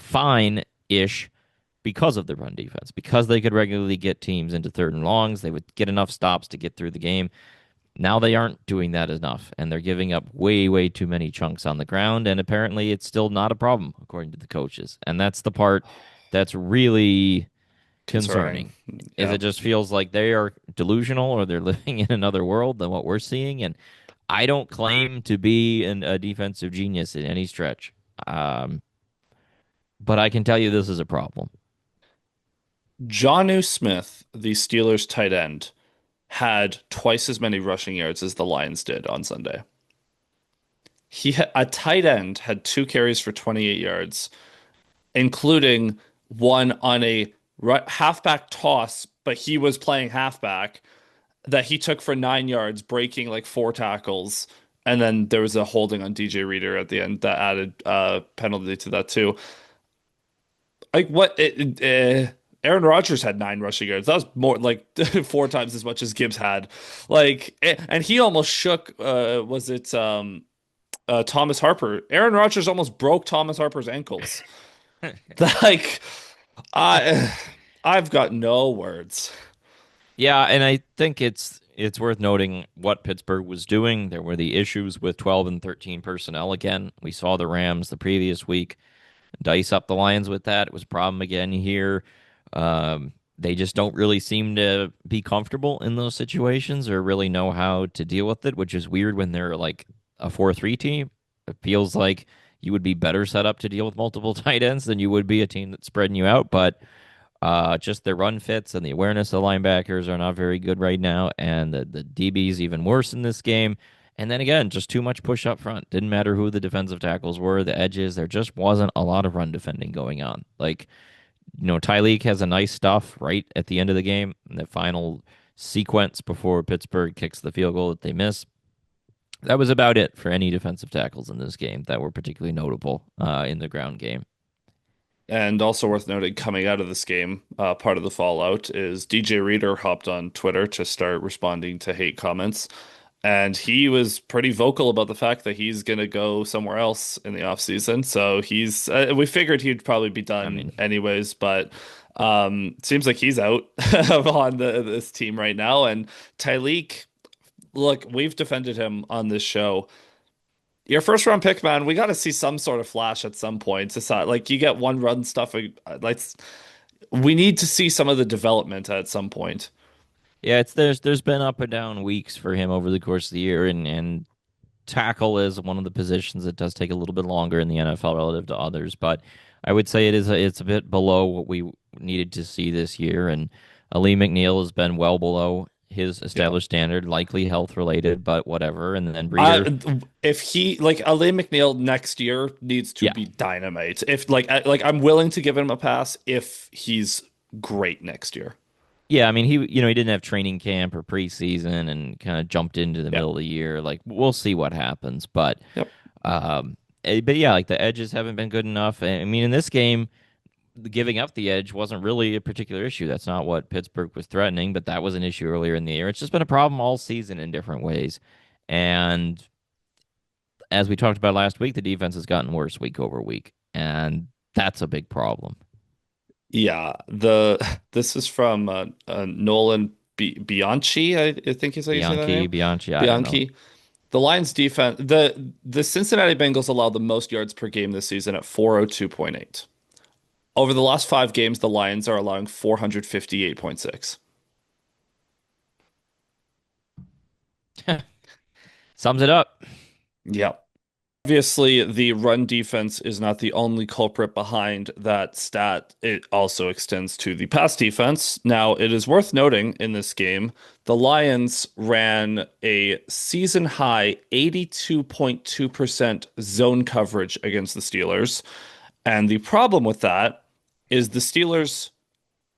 fine-ish because of the run defense, because they could regularly get teams into third and longs. They would get enough stops to get through the game. Now they aren't doing that enough, and they're giving up way, way too many chunks on the ground, and apparently it's still not a problem, according to the coaches. And that's the part that's really Concerning. concerning. Is Yeah. it just feels like they are delusional or they're living in another world than what we're seeing. And I don't claim to be a defensive genius in any stretch, but I can tell you this is a problem. Jonnu Smith, the Steelers tight end, had twice as many rushing yards as the Lions did on Sunday. A tight end had 2 carries for 28 yards, including one on a halfback toss, but he was playing halfback that he took for 9 yards, breaking like 4 tackles. And then there was a holding on DJ Reader at the end that added penalty to that too. Like Aaron Rodgers had 9 rushing yards. That was more like 4 times as much as Gibbs had. And he almost shook. Was it Thomas Harper? Aaron Rodgers almost broke Thomas Harper's ankles. Like I, I've got no words. Yeah, and I think it's worth noting what Pittsburgh was doing. There were the issues with 12 and 13 personnel again. We saw the Rams the previous week dice up the Lions with that. It was a problem again here. They just don't really seem to be comfortable in those situations or really know how to deal with it, which is weird when they're like a 4-3 team. It feels like you would be better set up to deal with multiple tight ends than you would be a team that's spreading you out. But just their run fits and the awareness of the linebackers are not very good right now, and the DB's even worse in this game. And then again, just too much push up front. Didn't matter who the defensive tackles were, the edges. There just wasn't a lot of run defending going on. Like, Tyleek has a nice stuff right at the end of the game, in the final sequence before Pittsburgh kicks the field goal that they miss. That was about it for any defensive tackles in this game that were particularly notable in the ground game. And also worth noting, coming out of this game, part of the fallout is DJ Reader hopped on Twitter to start responding to hate comments. And he was pretty vocal about the fact that he's going to go somewhere else in the offseason. So we figured he'd probably be I done mean, anyways, but seems like he's out on this team right now. And Tyleek, look, we've defended him on this show. Your first round pick, man, we got to see some sort of flash at some point. It's not like you get one run stuff. Like we need to see some of the development at some point. yeah, it's there's been up and down weeks for him over the course of the year, and tackle is one of the positions that does take a little bit longer in the NFL relative to others. But I would say it's a bit below what we needed to see this year, and Ali McNeil has been well below his Yeah. established standard, likely health related, but whatever. And then Breeder, I if he like Ali McNeil next year needs to yeah, be dynamite. If I'm willing to give him a pass if he's great next year. yeah. I mean, he didn't have training camp or preseason, and kind of jumped into the Yeah. middle of the year. Like, we'll see what happens, but. Yep. But yeah, like the edges haven't been good enough. I mean, in this game, giving up the edge wasn't really a particular issue. That's not what Pittsburgh was threatening, but that was an issue earlier in the year. It's just been a problem all season in different ways. And as we talked about last week, the defense has gotten worse week over week, and that's a big problem. Yeah. The This is from Nolan Bianchi, I think is how you say that name. Bianchi, I don't know. Bianchi. The Lions defense, the Cincinnati Bengals allowed the most yards per game this season at 402.8. Over the last 5 games, the Lions are allowing 458.6. Sums it up. Yeah. Obviously, the run defense is not the only culprit behind that stat. It also extends to the pass defense. Now, it is worth noting in this game, the Lions ran a season high 82.2% zone coverage against the Steelers. And the problem with that is the Steelers,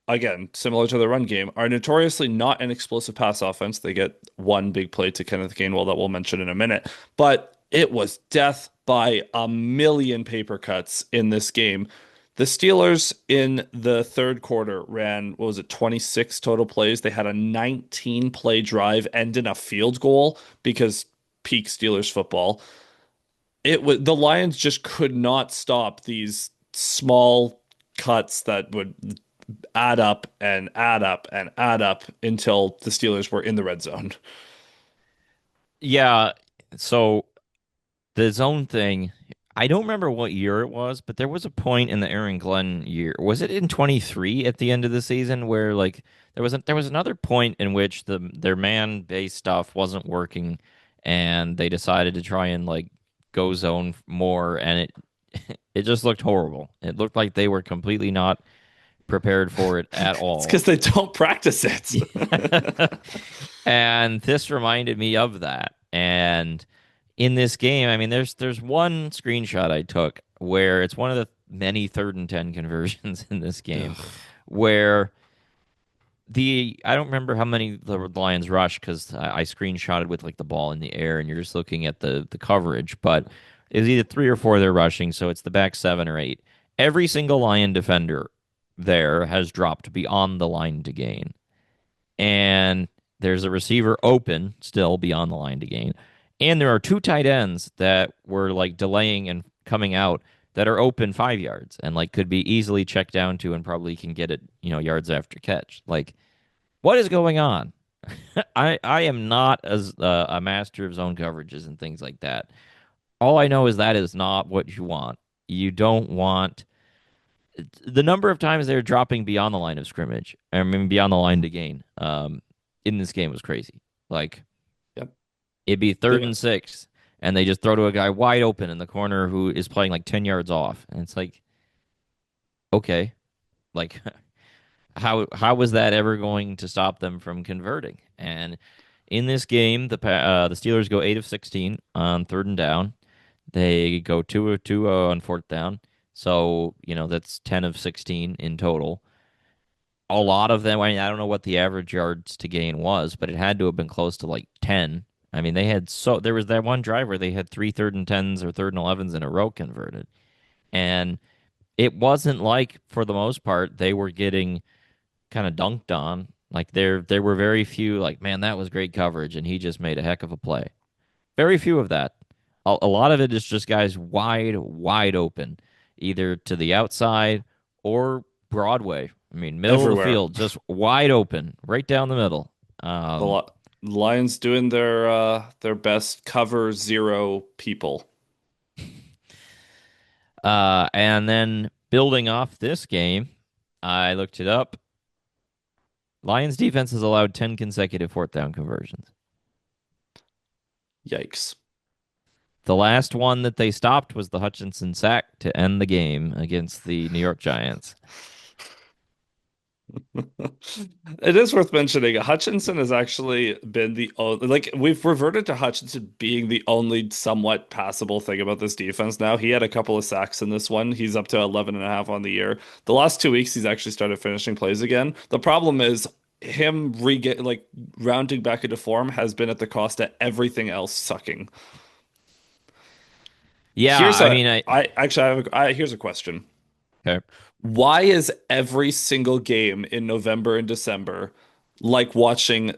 again, similar to the run game, are notoriously not an explosive pass offense. They get one big play to Kenneth Gainwell that we'll mention in a minute, but it was death by a million paper cuts in this game. The Steelers in the third quarter ran, what was it, 26 total plays. They had a 19 play drive end in a field goal because peak Steelers football. It was the Lions just could not stop these small cuts that would add up and add up and add up until the Steelers were in the red zone. Yeah. So the zone thing, I don't remember what year it was, but there was a point in the Aaron Glenn year. Was it in 23 at the end of the season where like there was another point in which their man-based stuff wasn't working, and they decided to try and like go zone more, and it it just looked horrible. It looked like they were completely not prepared for it at It's all. because they don't practice it. And this reminded me of that. And in this game, I mean, there's one screenshot I took where it's one of the many 3rd and 10 conversions in this game Ugh. where the I don't remember how many the Lions rushed because I screenshotted with like the ball in the air and you're just looking at the coverage, but it's either 3 or 4 they're rushing, so it's the back 7 or 8. Every single Lion defender there has dropped beyond the line to gain, and there's a receiver open still beyond the line to gain, and there are 2 tight ends that were like delaying and coming out that are open 5 yards and like could be easily checked down to and probably can get it, yards after catch. Like, what is going on? I am not as a master of zone coverages and things like that. All I know is that is not what you want. You don't want the number of times they're dropping beyond the line of scrimmage. I mean, beyond the line to gain. In this game was crazy. Like, Yep. it'd be third They, and six, and they just throw to a guy wide open in the corner who is playing like 10 yards off, and it's like, okay, like how was that ever going to stop them from converting? And in this game, the Steelers go 8 of 16 on 3rd and down. They go 2 of 2 on 4th down. So that's 10 of 16 in total. A lot of them. I mean, I don't know what the average yards to gain was, but it had to have been close to like 10. I mean, there was that one drive where they had 3 3rd and 10s or 3rd and 11s in a row converted, and it wasn't like for the most part they were getting kind of dunked on. Like there were very few like, man, that was great coverage and he just made a heck of a play. Very few of that. A lot of it is just guys wide open, either to the outside or Broadway. I mean, middle of the everywhere. field, just wide open, right down the middle. The Lions doing their best cover zero people. And then building off this game, I looked it up. Lions defense has allowed 10 consecutive 4th down conversions. Yikes. The last one that they stopped was the Hutchinson sack to end the game against the New York Giants. It is worth mentioning. Hutchinson has actually been the only, like, we've reverted to Hutchinson being the only somewhat passable thing about this defense now. He had a couple of sacks in this one. He's up to 11 and a half on the year. The last 2 weeks, he's actually started finishing plays again. The problem is him rounding back into form has been at the cost of everything else sucking. Yeah, Here's I a, mean, I actually have here's a question. okay. Why is every single game in November and December like watching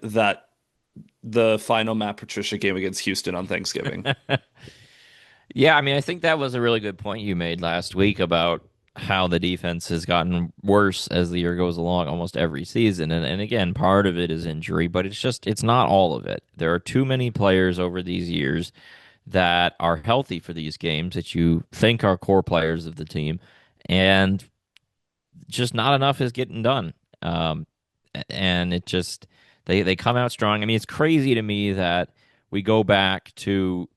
the final Matt Patricia game against Houston on Thanksgiving? Yeah, I mean, I think that was a really good point you made last week about how the defense has gotten worse as the year goes along almost every season. And again, part of it is injury, but it's not all of it. There are too many players over these years that are healthy for these games that you think are core players of the team, and just not enough is getting done. Um, and it just they come out strong. I mean, it's crazy to me that we go back to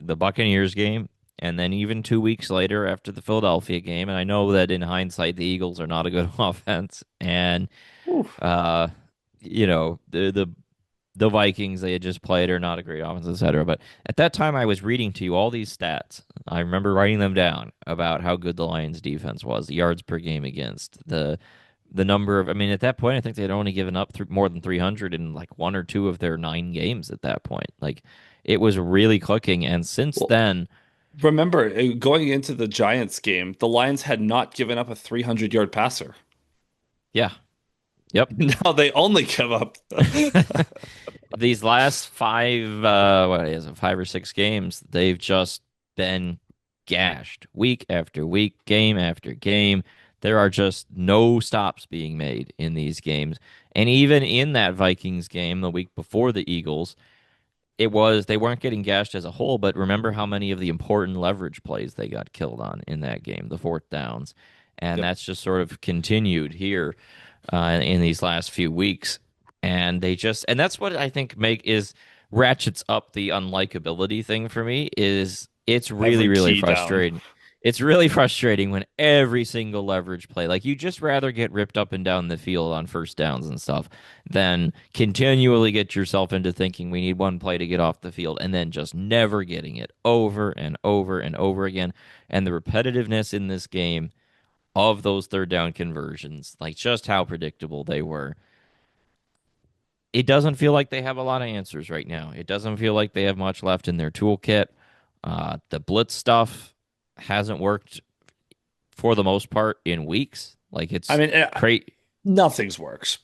the Buccaneers game, and then even 2 weeks later after the Philadelphia game. And I know that in hindsight, the Eagles are not a good offense, and Oof. uh, the Vikings they had just played are not a great offense, etc. But at that time, I was reading to you all these stats. I remember writing them down about how good the Lions' defense was, the yards per game against the number of. I mean, at that point, I think they had only given up more than 300 in like 1 or 2 of their 9 games. At that point, like it was really clicking. And since Well, then, remember, going into the Giants game, the Lions had not given up a 300-yard passer. yeah, yep. Now they only give up. These last what is it, 5 or 6 games, they've just been gashed week after week, game after game. There are just no stops being made in these games. And even in that Vikings game the week before the Eagles, they weren't getting gashed as a whole, but remember how many of the important leverage plays they got killed on in that game, the 4th downs. And Yep. that's just sort of continued here in these last few weeks. And that's what I think ratchets up the unlikability thing for me is it's really, Every really key down. frustrating. It's really frustrating when every single leverage play, like you just rather get ripped up and down the field on first downs and stuff than continually get yourself into thinking we need one play to get off the field and then just never getting it over and over and over again. And the repetitiveness in this game of those third down conversions, like just how predictable they were. It doesn't feel like they have a lot of answers right now. It doesn't feel like they have much left in their toolkit. The blitz stuff hasn't worked for the most part in weeks. Like I it's mean, crazy. nothing's works.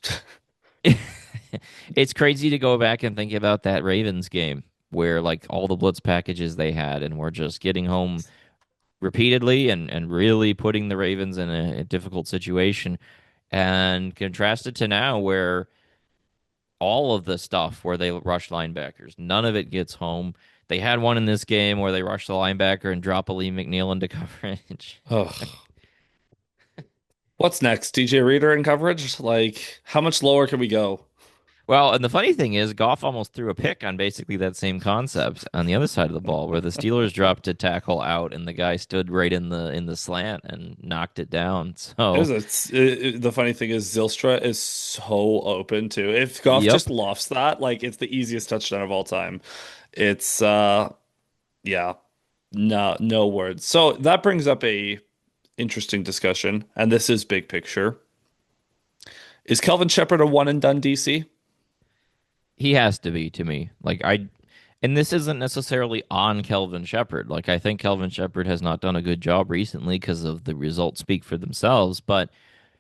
It's crazy to go back and think about that Ravens game where like all the blitz packages they had and we're just getting home repeatedly and really putting the Ravens in a difficult situation and contrasted to now where all of the stuff where they rush linebackers, none of it gets home. They had one in this game where they rush the linebacker and drop a Lee McNeil into coverage. Ugh. What's next? DJ Reader in coverage? Like, how much lower can we go? Well, and the funny thing is, Goff almost threw a pick on basically that same concept on the other side of the ball, where the Steelers dropped a tackle out, and the guy stood right in the slant and knocked it down. So, The funny thing is Zylstra is so open too. If Goff yep, just lofts that, like it's the easiest touchdown of all time. It's yeah, no words. So that brings up a interesting discussion, and this is big picture. Is Kelvin Shepherd a one and done DC? he has to be to me. And this isn't necessarily on Kelvin Shepherd. Like I think Kelvin Shepherd has not done a good job recently because of the results speak for themselves, but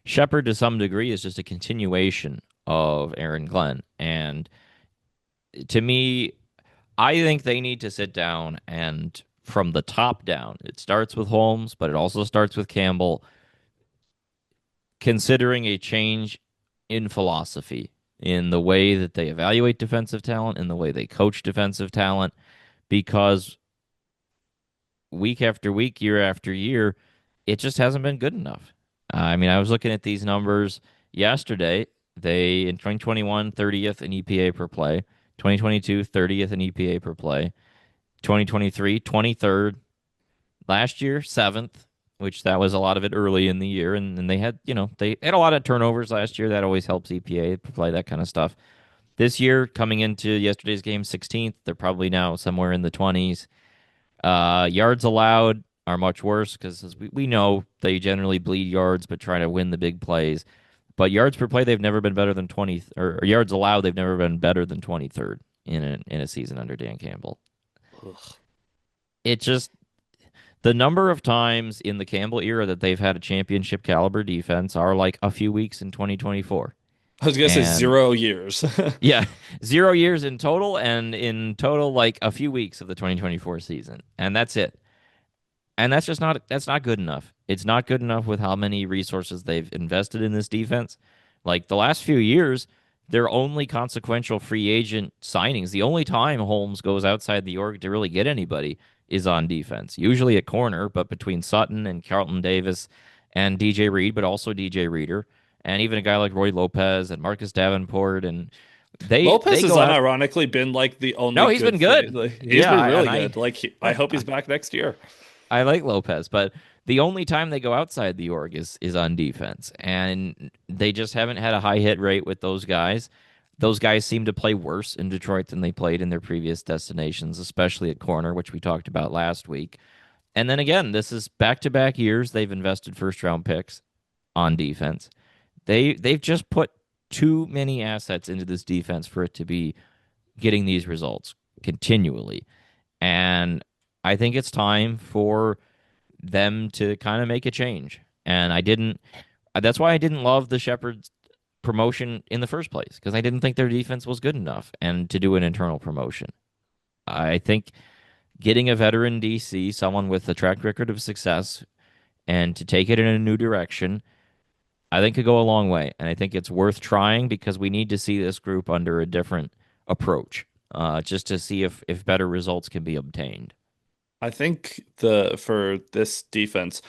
Shepherd to some degree is just a continuation of Aaron Glenn. And to me, I think they need to sit down and from the top down, it starts with Holmes, but it also starts with Campbell, considering a change in philosophy, in the way that they evaluate defensive talent, in the way they coach defensive talent, because week after week, year after year, it just hasn't been good enough. I mean, I was looking at these numbers yesterday. They, in 2021, 30th in EPA per play, 2022, 30th in EPA per play, 2023, 23rd, last year, 7th, which that was a lot of it early in the year. And they had, they had a lot of turnovers last year. That always helps EPA per play, that kind of stuff. This year, coming into yesterday's game, 16th, they're probably now somewhere in the 20s. Yards allowed are much worse because we know they generally bleed yards but try to win the big plays. But yards per play, they've never been better than 20, or yards allowed, they've never been better than 23rd in a season under Dan Campbell. Ugh. It just, the number of times in the Campbell era that they've had a championship caliber defense are like a few weeks in 2024. I was gonna say And 0 years. yeah, 0 years in total, and in total, like a few weeks of the 2024 season. And that's it. And that's not good enough. It's not good enough with how many resources they've invested in this defense. Like the last few years, their only consequential free agent signings, the only time Holmes goes outside the org to really get anybody is on defense. Usually at corner, but between Sutton and Carlton Davis and DJ Reed, but also DJ Reader, and even a guy like Roy Lopez and Marcus Davenport, and Lopez they has go out. unironically been like the only No, he's good been thing. good. Like, he's Yeah, been and really good. Like I hope he's back next year. I like Lopez, but the only time they go outside the org is on defense, and they just haven't had a high hit rate with those guys. Those guys seem to play worse in Detroit than they played in their previous destinations, especially at corner, which we talked about last week. And then again, this is back to back years they've invested first round picks on defense. They've just put too many assets into this defense for it to be getting these results continually. And I think it's time for them to kind of make a change. And I didn't, that's why I didn't love the Shepherds promotion in the first place, because I didn't think their defense was good enough and to do an internal promotion. I think getting a veteran DC, someone with a track record of success, and to take it in a new direction, I think could go a long way. And I think it's worth trying because we need to see this group under a different approach, just to see if better results can be obtained. I think the for this defense,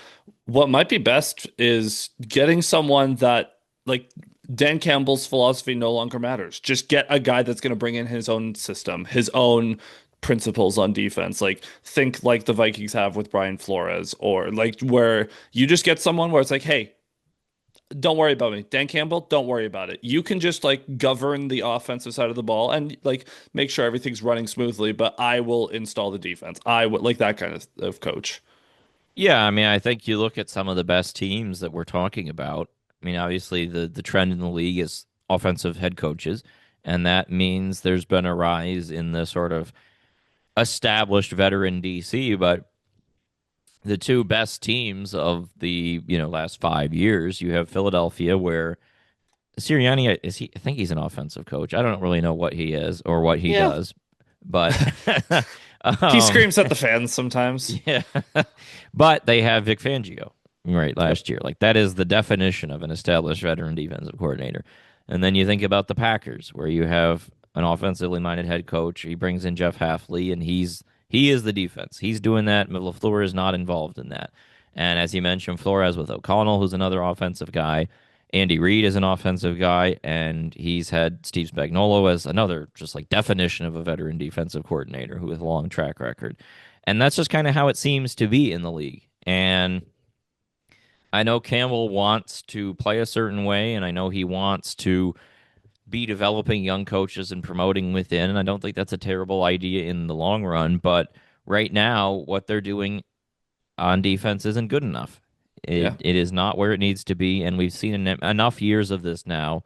what might be best is getting someone that like Dan Campbell's philosophy no longer matters. Just get a guy that's going to bring in his own system, his own principles on defense. Like think like the Vikings have with Brian Flores, or like where you just get someone where it's like, hey, don't worry about me. Dan Campbell, don't worry about it. You can just like govern the offensive side of the ball and like make sure everything's running smoothly, but I will install the defense. I would like that kind of coach. Yeah, I mean, I think you look at some of the best teams that we're talking about. I mean, obviously the trend in the league is offensive head coaches, and that means there's been a rise in the sort of established veteran DC, but the two best teams of the, last 5 years, you have Philadelphia where Sirianni is he I think he's an offensive coach. I don't really know what he is or what he Yeah. does, but He um screams at the fans sometimes. yeah. But they have Vic Fangio, right, last year. Like that is the definition of an established veteran defensive coordinator. And then you think about the Packers, where you have an offensively minded head coach. He brings in Jeff Hafley, and he is the defense. He's doing that. LaFleur is not involved in that. And as you mentioned, Flores with O'Connell, who's another offensive guy. Andy Reid is an offensive guy, and he's had Steve Spagnuolo as another just like definition of a veteran defensive coordinator who has a long track record. And that's just kind of how it seems to be in the league. And I know Campbell wants to play a certain way, and I know he wants to be developing young coaches and promoting within. And I don't think that's a terrible idea in the long run. But right now, what they're doing on defense isn't good enough. Yeah. It is not where it needs to be. And we've seen enough years of this now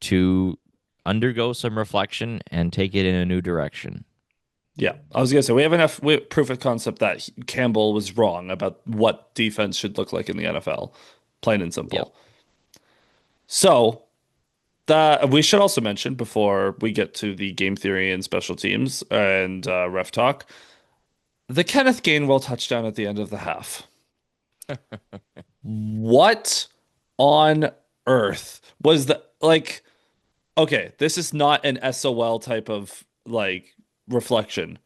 to undergo some reflection and take it in a new direction. Yeah. I was gonna say we have enough proof of concept that Campbell was wrong about what defense should look like in the NFL, plain and Yep. simple. So that we should also mention before we get to the game theory and special teams and ref talk, the Kenneth Gainwell touchdown at the end of the half. What on earth was the like? Okay, this is not an SOL type of like reflection,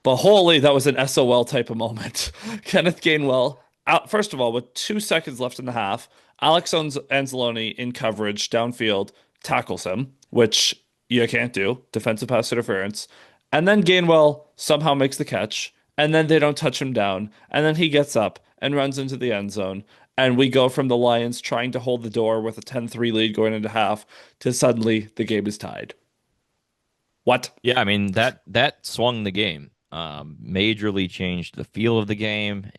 but holy, that was an SOL type of moment. Kenneth Gainwell out first of all with 2 seconds left in the half. Anzalone in coverage downfield tackles him, which you can't do. Defensive pass interference. And then Gainwell somehow makes the catch, and then they don't touch him down, and then he gets up and runs into the end zone. And we go from the Lions trying to hold the door with a 10-3 lead going into half to suddenly the game is tied. What? Yeah, I mean that swung the game. Majorly changed the feel of the game.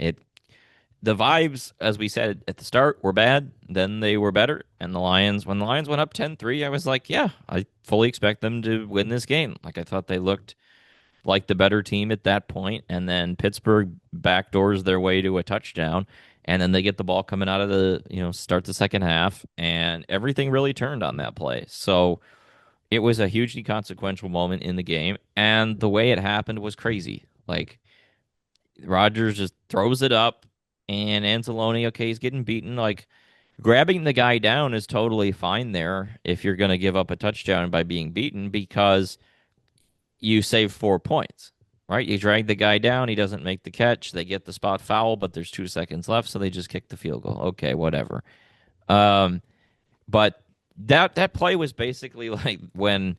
The vibes, as we said at the start, were bad. Then they were better. And when the Lions went up 10-3, I was like, yeah, I fully expect them to win this game. Like I thought they looked like the better team at that point. And then Pittsburgh backdoors their way to a touchdown. And then they get the ball coming out of start the second half. And everything really turned on that play. So it was a hugely consequential moment in the game. And the way it happened was crazy. Like Rodgers just throws it up, and Anzalone, okay, he's getting beaten. Like grabbing the guy down is totally fine there if you're going to give up a touchdown by being beaten because you save 4 points, right? You drag the guy down, he doesn't make the catch, they get the spot foul, but there's 2 seconds left, so they just kick the field goal. Okay, whatever. Um, but that play was basically like when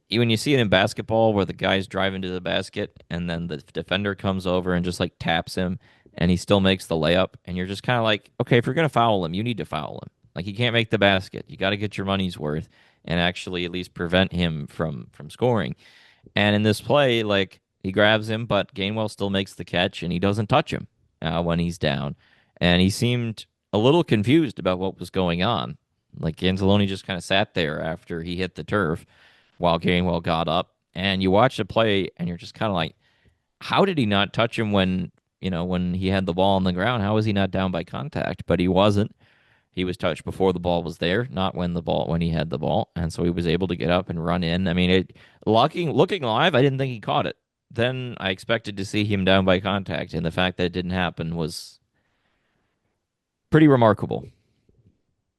you see it in basketball where the guy's driving to the basket and then the defender comes over and just like taps him and he still makes the layup and you're just kind of like, okay, if you're going to foul him, you need to foul him. Like he can't make the basket. You got to get your money's worth and actually at least prevent him from scoring. And in this play, like he grabs him, but Gainwell still makes the catch and he doesn't touch him when he's down. And he seemed a little confused about what was going on. Like Anzalone just kind of sat there after he hit the turf while Gainwell got up. And you watch the play and you're just kind of like, how did he not touch him when he had the ball on the ground? How was he not down by contact? But he wasn't. He was touched before the ball was there, not when he had the ball, and so he was able to get up and run in. I mean, looking live, I didn't think he caught it. Then I expected to see him down by contact, and the fact that it didn't happen was pretty remarkable.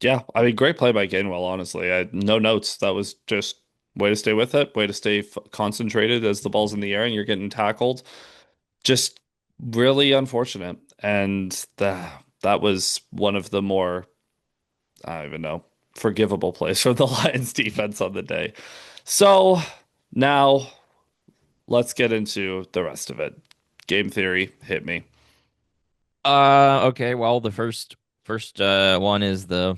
Yeah, I mean, great play by Gainwell, honestly. I no notes. That was just way to stay with it, way to stay f concentrated as the ball's in the air and you're getting tackled. Just really unfortunate. And that was one of the more, I don't even know, forgivable plays for the Lions defense on the day. So now let's get into the rest of it. Game theory, hit me. Okay, well, the first one is the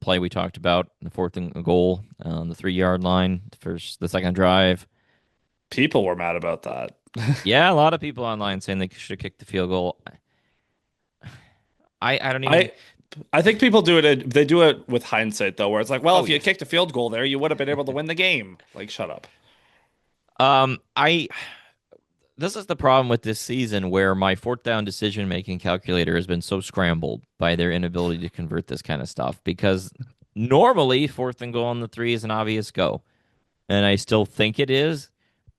play we talked about, the fourth and goal on the 3 yard line, the second drive. People were mad about that. Yeah, a lot of people online saying they should have kicked the field goal. I don't even. I I think people do it. They do it with hindsight though, where it's like, well, Oh if you yeah. had kicked a field goal there, you would have been able to win the game. Like, shut up. I This is the problem with this season where my fourth down decision making calculator has been so scrambled by their inability to convert this kind of stuff because normally fourth and goal on the three is an obvious go. And I still think it is,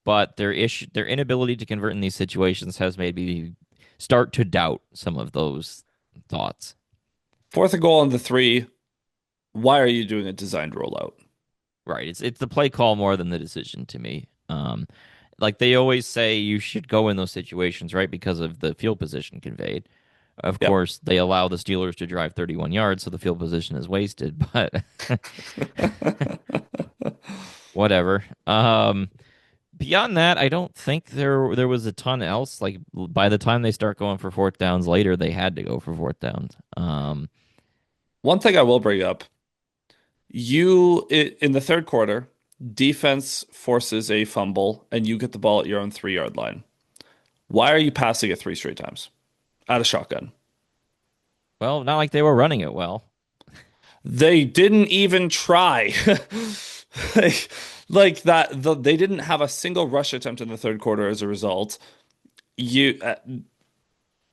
but their inability to convert in these situations has made me start to doubt some of those thoughts. Fourth and goal on the three. Why are you doing a designed rollout? Right. It's the play call more than the decision to me. Like they always say you should go in those situations, right? Because of the field position conveyed. Of Yep. course, they allow the Steelers to drive 31 yards, so the field position is wasted, but whatever. Beyond that, I don't think there was a ton else. Like by the time they start going for fourth downs later, they had to go for fourth downs. One thing I will bring up, in the third quarter, defense forces a fumble and you get the ball at your own 3 yard line. Why are you passing it three straight times out of shotgun? Well, not like they were running it well. They didn't even try. Like, like that, they didn't have a single rush attempt in the third quarter as a result. You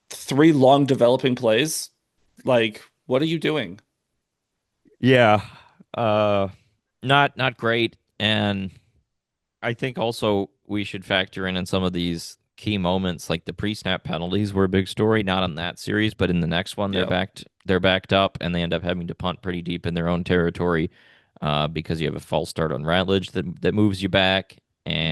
three long developing plays. Like, what are you doing? Yeah. Uh, not great. And I think also we should factor in some of these key moments, like the pre-snap penalties were a big story, not on that series, but in the next one Yeah. they're backed up and they end up having to punt pretty deep in their own territory because you have a false start on Ratledge that moves you back.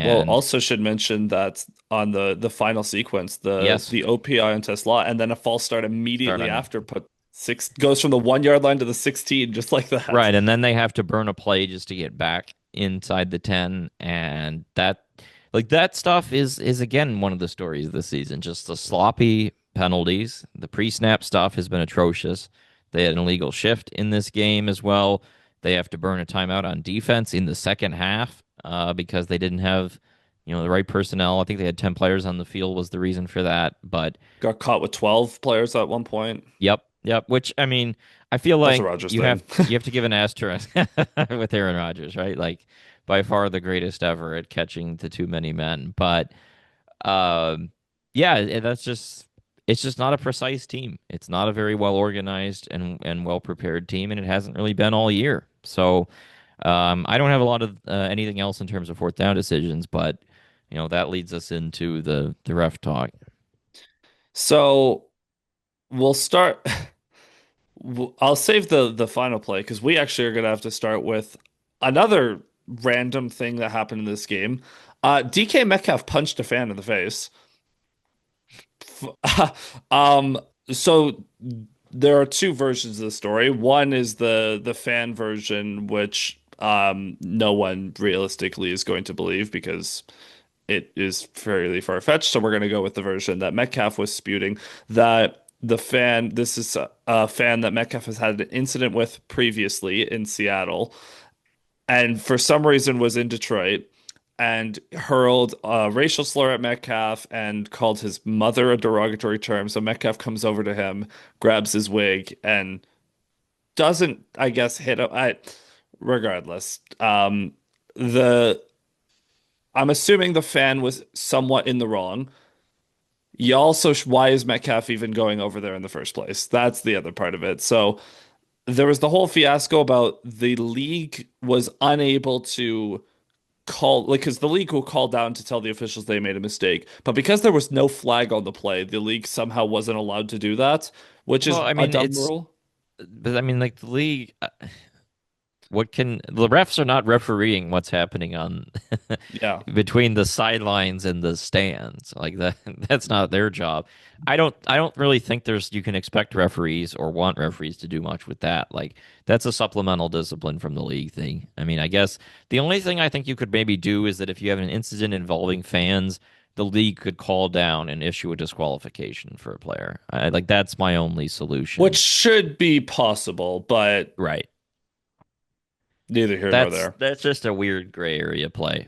Well, And also should mention that on the final sequence, yes, the OPI on Tesla, and then a false start start immediately on after put six goes from the 1 yard line to the 16, just like that. right, and then they have to burn a play just to get back inside the 10, and that stuff is again one of the stories of the season. Just the sloppy penalties. The pre-snap stuff has been atrocious. They had an illegal shift in this game as well. They have to burn a timeout on defense in the second half because they didn't have, the right personnel. I think they had 10 players on the field was the reason for that. But Got caught with 12 players at one point. yep, yep. Which I mean, I feel That's a like Rodgers you thing. have to give an asterisk with Aaron Rodgers, right? Like by far the greatest ever at catching the too many men. But yeah, that's just it's just not a precise team. It's not a very well organized and well prepared team, and it hasn't really been all year. So I don't have a lot of anything else in terms of fourth down decisions, but that leads us into the ref talk. So we'll start. I'll save the final play because we actually are gonna have to start with another random thing that happened in this game. DK Metcalf punched a fan in the face. Um, so there are two versions of the story. One is the fan version, which no one realistically is going to believe because it is fairly far-fetched. So we're going to go with the version that Metcalf was spewing that this is a fan that Metcalf has had an incident with previously in Seattle, and for some reason was in Detroit and hurled a racial slur at Metcalf and called his mother a derogatory term. So Metcalf comes over to him, grabs his wig, and doesn't, I guess, hit him. Regardless, the I'm assuming the fan was somewhat in the wrong. You also, why is Metcalf even going over there in the first place? That's the other part of it. So there was the whole fiasco about the league was unable to call, like, because the league will call down to tell the officials they made a mistake. But because there was no flag on the play, the league somehow wasn't allowed to do that, which Well, is I a mean, dumb rule. but I mean, like the league. What can the refs are not refereeing what's happening on Yeah. between the sidelines and the stands. Like that that's not their job. I don't really think there's you can expect referees or want referees to do much with that. Like that's a supplemental discipline from the league thing. I mean, I guess the only thing I think you could maybe do is that if you have an incident involving fans, the league could call down and issue a disqualification for a player. Like that's my only Which solution. should be possible, but Right. neither here nor That's there. that's just a weird gray area play.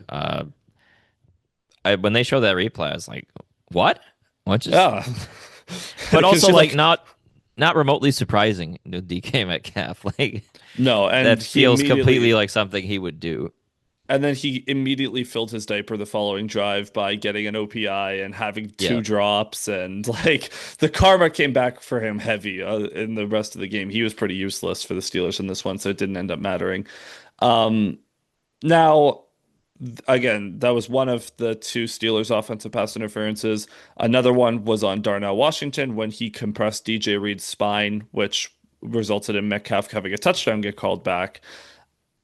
When they showed that replay, I was like, "What? What just?" Yeah. But Because also you're like like, not remotely surprising to DK Metcalf. Like no, that and feels completely like something he would do. he immediately filled his diaper the following drive by getting an OPI and having Yeah. two drops, and like the karma came back for him heavy in the rest of the game. He was pretty useless for the Steelers in this one, so it didn't end up mattering. Um, Now, again, that was one of the two Steelers offensive pass interferences. Another one was on Darnell Washington when he compressed DJ Reed's spine, which resulted in Metcalf having a touchdown get called back.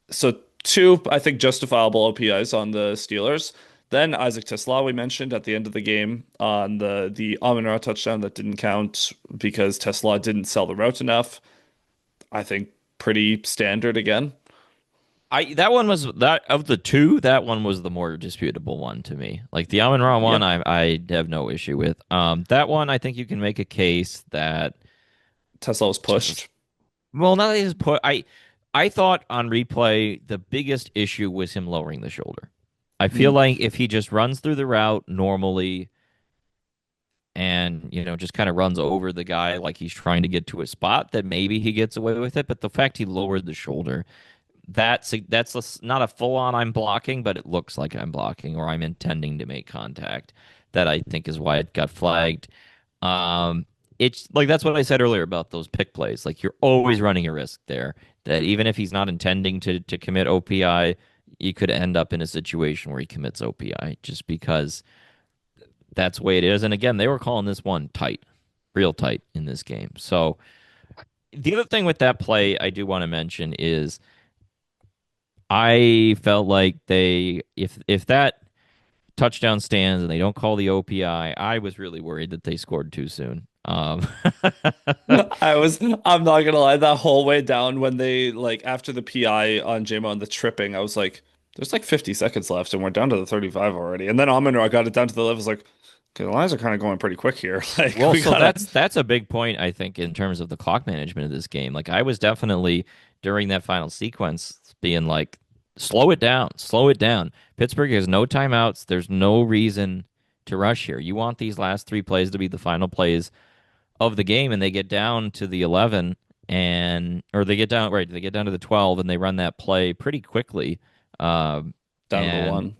So two, I think, justifiable OPIs on the Steelers. Then Isaac Tesla we mentioned at the end of the game on the Amon-Ra touchdown that didn't count because Tesla didn't sell the route enough. I think pretty standard again. I that one was that of the two, that one was the more disputable one to me. Like the Amon-Ra one, Yeah. I have no issue with. That one I think you can make a case that Tesla was just pushed. well, not that he's put. I thought on replay the biggest issue was him lowering the shoulder. I feel Mm. like if he just runs through the route normally and just kind of runs over the guy like he's trying to get to a spot, that maybe he gets away with it. But the fact he lowered the shoulder, not a full on I'm blocking, but it looks like I'm blocking or I'm intending to make contact. That I think is why it got flagged. Um, it's like that's what I said earlier about those pick plays. Like you're always running a risk there that even if he's not intending to commit OPI, you could end up in a situation where he commits OPI just because that's the way it is. And again, they were calling this one tight, real tight in this game. So the other thing with that play I do want to mention is I felt like if that touchdown stands and they don't call the OPI, I was really worried that they scored too soon. I'm not gonna lie, that whole way down when they like after the PI on JMO and the tripping, I was like, there's like 50 seconds left and we're down to the 35 already. And then Amon-Ra got it down to the levels like, okay, the lines are kind of going pretty quick here. Like Well, we so gotta that's a big point I think in terms of the clock management of this game. Like I was definitely during that final sequence being like, slow it down, slow it down. Pittsburgh has no timeouts. There's no reason to rush here. You want these last three plays to be the final plays of the game, and they get down to the 11 or they get down to the 12 and they run that play pretty quickly. down to the And one.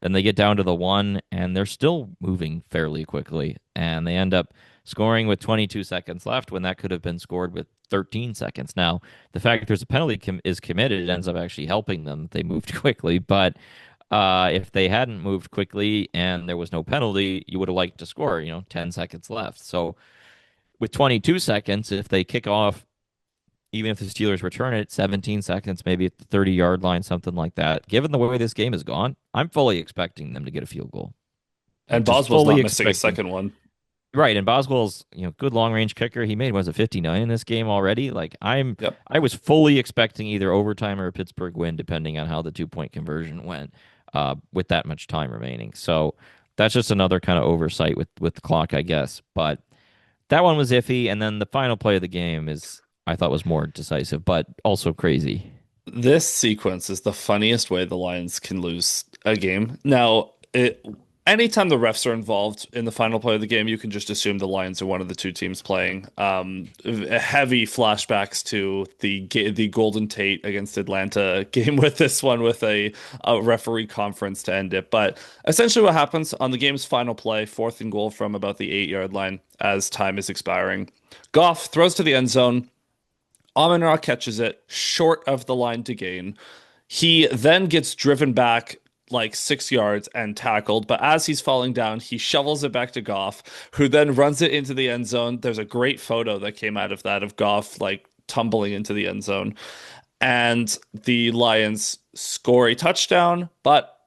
then they get down to the one, and they're still moving fairly quickly. And they end up scoring with 22 seconds left when that could have been scored with 13 seconds. Now, the fact that there's a penalty is committed, it ends up actually helping them. They moved quickly. But if they hadn't moved quickly and there was no penalty, you would have liked to score, 10 seconds left. So with 22 seconds, if they kick off, even if the Steelers return it 17 seconds, maybe at the 30-yard line, something like that. Given the way this game has gone, I'm fully expecting them to get a field goal. Like And just Boswell's fully not missing a expecting. second one. Right, and Boswell's, good long-range kicker. He made was a 59 in this game already. Like Yep. I was fully expecting either overtime or a Pittsburgh win depending on how the two-point conversion went with that much time remaining. So that's just another kind of oversight with the clock, I guess. But that one was iffy, and then the final play of the game is I thought was more decisive, but also crazy. This sequence is the funniest way the Lions can lose a game. Now, anytime the refs are involved in the final play of the game, you can just assume the Lions are one of the two teams playing. Heavy flashbacks to the Golden Tate against Atlanta game with this one with a referee conference to end it. But essentially, what happens on the game's final play, fourth and goal from about the 8-yard line as time is expiring. Goff throws to the end zone. Amon-Ra catches it short of the line to gain. He then gets driven back like 6 yards and tackled, but as he's falling down, he shovels it back to Goff, who then runs it into the end zone. There's a great photo that came out of that of Goff like tumbling into the end zone. and the Lions score a touchdown, but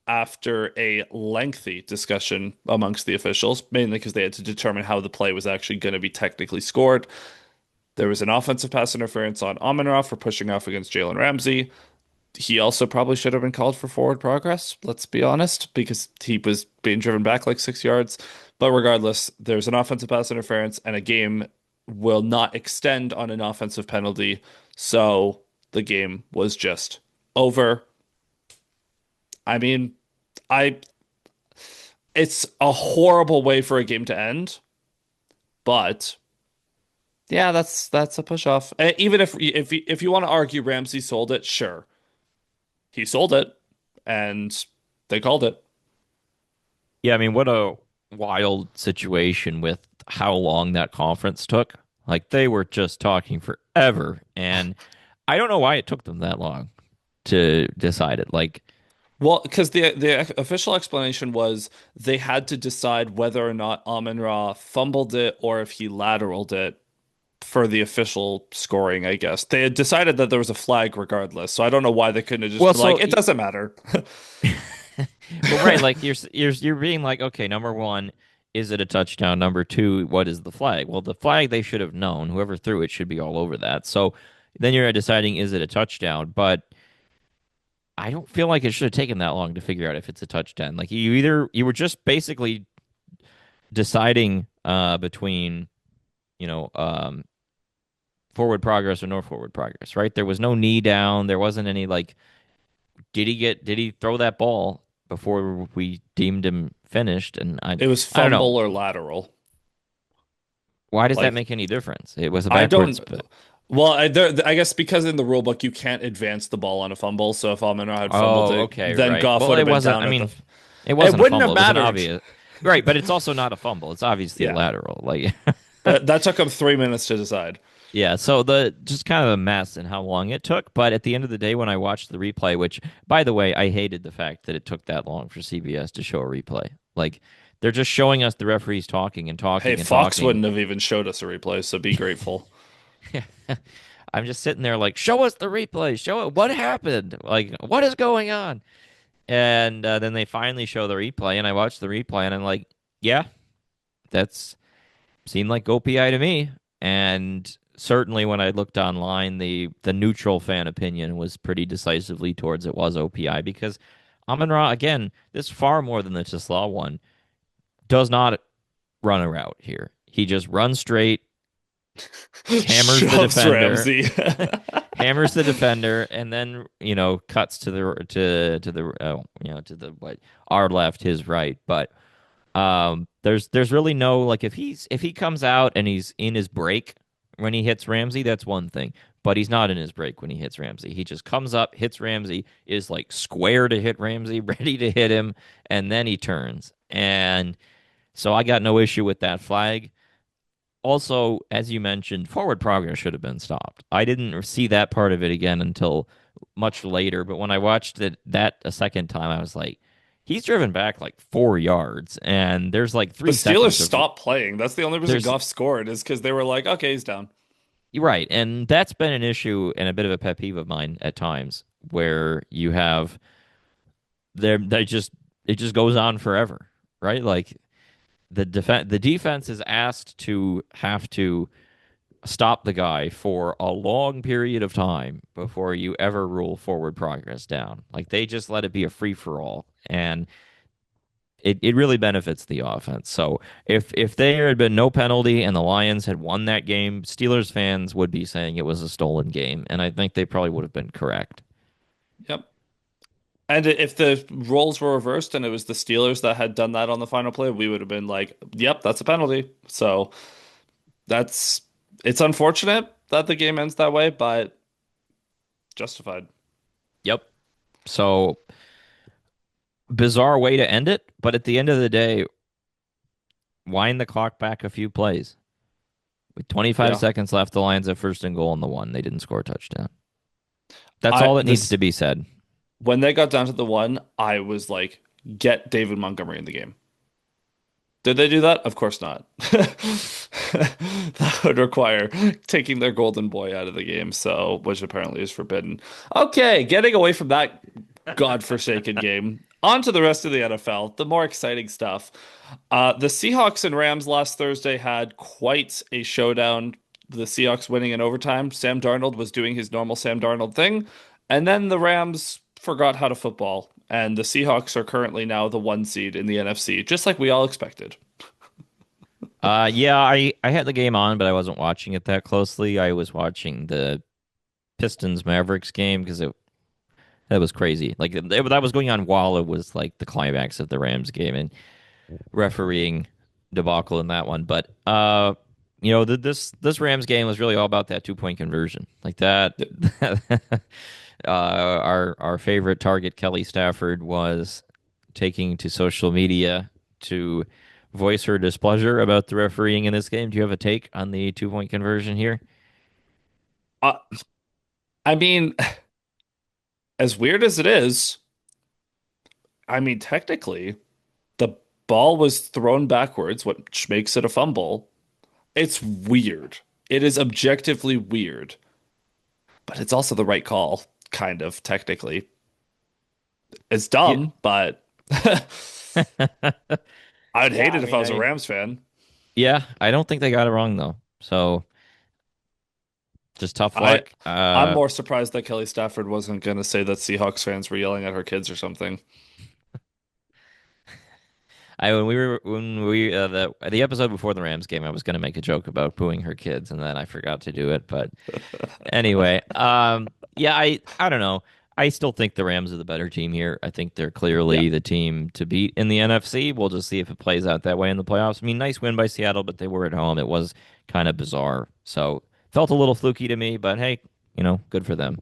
after a lengthy discussion amongst the officials, mainly because they had to determine how the play was actually going to be technically scored. There was an offensive pass interference on Amon-Ra for pushing off against Jalen Ramsey. He also probably should have been called for forward progress, let's be honest, because he was being driven back like 6 yards. But regardless, there's an offensive pass interference, and a game will not extend on an offensive penalty. So the game was just over. I mean, I it's a horrible way for a game to end, but yeah, that's a push off. Even if you want to argue Ramsey sold it, sure. He sold it and they called it. Yeah, I mean, what a wild situation with how long that conference took. Like they were just talking forever, and I don't know why it took them that long to decide it. Like, Well, because the official explanation was they had to decide whether or not Amon-Ra fumbled it or if he lateraled it for the official scoring, I guess. They had decided that there was a flag regardless, so I don't know why they couldn't have just well, been like, it doesn't matter. well, right, like you're being like, okay, number one, is it a touchdown? Number two, what is the flag? Well, the flag they should have known. Whoever threw it should be all over that. So then you're deciding, is it a touchdown? But I don't feel like it should have taken that long to figure out if it's a touchdown. Like you were just basically deciding between you know forward progress or no forward progress, right? There was no knee down. There wasn't any like did he throw that ball before we deemed him finished? And It was I don't know. fumble or lateral. Why does that Like, make any difference? It was a I backwards, don't. but Well, I guess because in the rule book you can't advance the ball on a fumble. So if Amon-Ra had fumbled oh, it, okay, then right. Goff Well, would it have been wasn't. down I at the. mean, it It wasn't a wouldn't fumble. have It was an mattered. obvious, right? But it's also not a fumble. It's obviously a Yeah, lateral. Like, that took him 3 minutes to decide. yeah. So the just kind of a mess and how long it took. But at the end of the day, when I watched the replay, which by the way, I hated the fact that it took that long for CBS to show a replay. Like, they're just showing us the referees talking and Hey, talking and Fox talking. wouldn't have even showed us a replay, so be grateful. I'm just sitting there like, show us the replay, show it. What happened? Like, what is going on? And then they finally show the replay, and I watch the replay, and I'm like, yeah, that's seemed like OPI to me. And certainly when I looked online, the neutral fan opinion was pretty decisively towards it was OPI because Amon-Ra, again, this far more than the Tisla one, does not run a route here. He just runs straight, hammers the Shoves defender, Ramsey. hammers the defender, and then cuts to the to the what our left, his right. But there's really no like if he comes out and he's in his break when he hits Ramsey, that's one thing. But he's not in his break when he hits Ramsey. He just comes up, hits Ramsey, is like square to hit Ramsey, ready to hit him, and then he turns. And so I got no issue with that flag. Also, as you mentioned, forward progress should have been stopped. I didn't see that part of it again until much later, but when I watched that a second time, I was like, he's driven back like 4 yards, and there's like The three Steelers seconds of stopped playing. That's the only reason there's Goff scored is because they were like, okay, he's down. right, and that's been an issue and a bit of a pet peeve of mine at times where you have they just it just goes on forever, right? Like the defense is asked to have to stop the guy for a long period of time before you ever rule forward progress down. Like they just let it be a free for all, and it really benefits the offense. So if there had been no penalty and the Lions had won that game, Steelers fans would be saying it was a stolen game, and I think they probably would have been correct. Yep. And if the roles were reversed and it was the Steelers that had done that on the final play, we would have been like, yep, that's a penalty. So that's it's unfortunate that the game ends that way, but justified. Yep. So bizarre way to end it, but at the end of the day, wind the clock back a few plays. With 25 Yeah. seconds left, the Lions have first and goal on the one. They didn't score a touchdown. That's I all that needs this to be said. When they got down to the one, I was like, get David Montgomery in the game. Did they do that? Of course not. That would require taking their golden boy out of the game, so which apparently is forbidden. Okay, getting away from that godforsaken game, on to the rest of the NFL, the more exciting stuff. The Seahawks and Rams last Thursday had quite a showdown. The Seahawks winning in overtime. Sam Darnold was doing his normal Sam Darnold thing, and then the Rams forgot how to football, and the Seahawks are currently now the one seed in the NFC, just like we all expected. Yeah, I had the game on, but I wasn't watching it that closely. I was watching the Pistons Mavericks game because it that was crazy. Like that was going on while it was like the climax of the Rams game and refereeing debacle in that one. But this Rams game was really all about that 2 point conversion, like that. Our favorite target, Kelly Stafford, was taking to social media to voice her displeasure about the refereeing in this game. Do you have a take on the 2 point conversion here? Uh, I mean, as weird as it is, I mean, technically, the ball was thrown backwards, which makes it a fumble. It's weird. It is objectively weird, but it's also the right call, kind of, technically. It's Yeah. dumb, but I'd Yeah, hate I it if I mean, was a Rams fan. I don't think they got it wrong though. So just tough I luck. I'm more surprised that Kelly Stafford wasn't going to say that Seahawks fans were yelling at her kids or something. I when we the episode before the Rams game, I was going to make a joke about booing her kids, and then I forgot to do it. But anyway, yeah, I don't know. I still think the Rams are the better team here. I think they're Yeah. clearly the team to beat in the NFC. We'll just see if it plays out that way in the playoffs. I mean, nice win by Seattle, but they were at home. It was kind of bizarre, so felt a little fluky to me. But hey, good for them.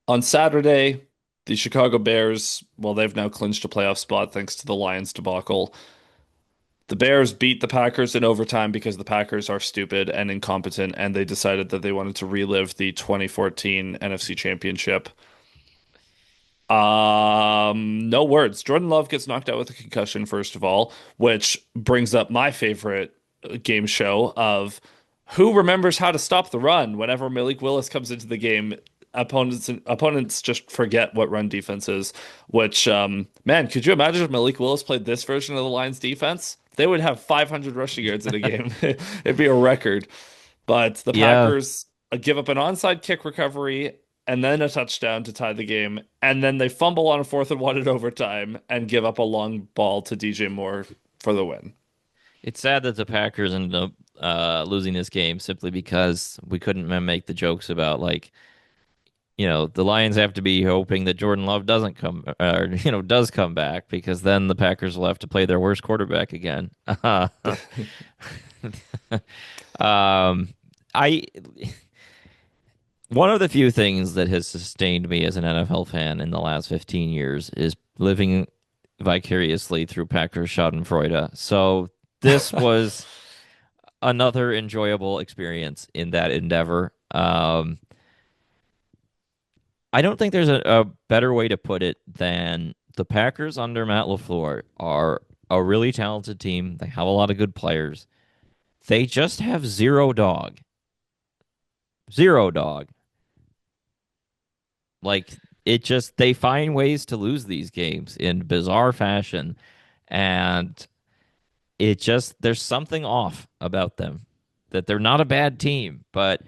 On Saturday, the Chicago Bears, well, they've now clinched a playoff spot thanks to the Lions debacle. The Bears beat the Packers in overtime because the Packers are stupid and incompetent, and they decided that they wanted to relive the 2014 NFC Championship. No words. Jordan Love gets knocked out with a concussion, first of all, which brings up my favorite game show of who remembers how to stop the run whenever Malik Willis comes into the game. Opponents just forget what run defense is, which man, could you imagine if Malik Willis played this version of the Lions defense? They would have 500 rushing yards in a game. It'd be a record. But the Yeah, Packers give up an onside kick recovery and then a touchdown to tie the game. And then they fumble on a fourth and one in overtime and give up a long ball to DJ Moore for the win. it's sad that the Packers ended up losing this game simply because we couldn't make the jokes about like the Lions have to be hoping that Jordan Love doesn't come or does come back because then the Packers will have to play their worst quarterback again. um, I One of the few things that has sustained me as an NFL fan in the last 15 years is living vicariously through Packers Schadenfreude. So this was another enjoyable experience in that endeavor. I don't think there's a better way to put it than the Packers under Matt LaFleur are a really talented team. They have a lot of good players. They just have zero dog. Zero dog. Like they find ways to lose these games in bizarre fashion and there's something off about them that they're not a bad team, but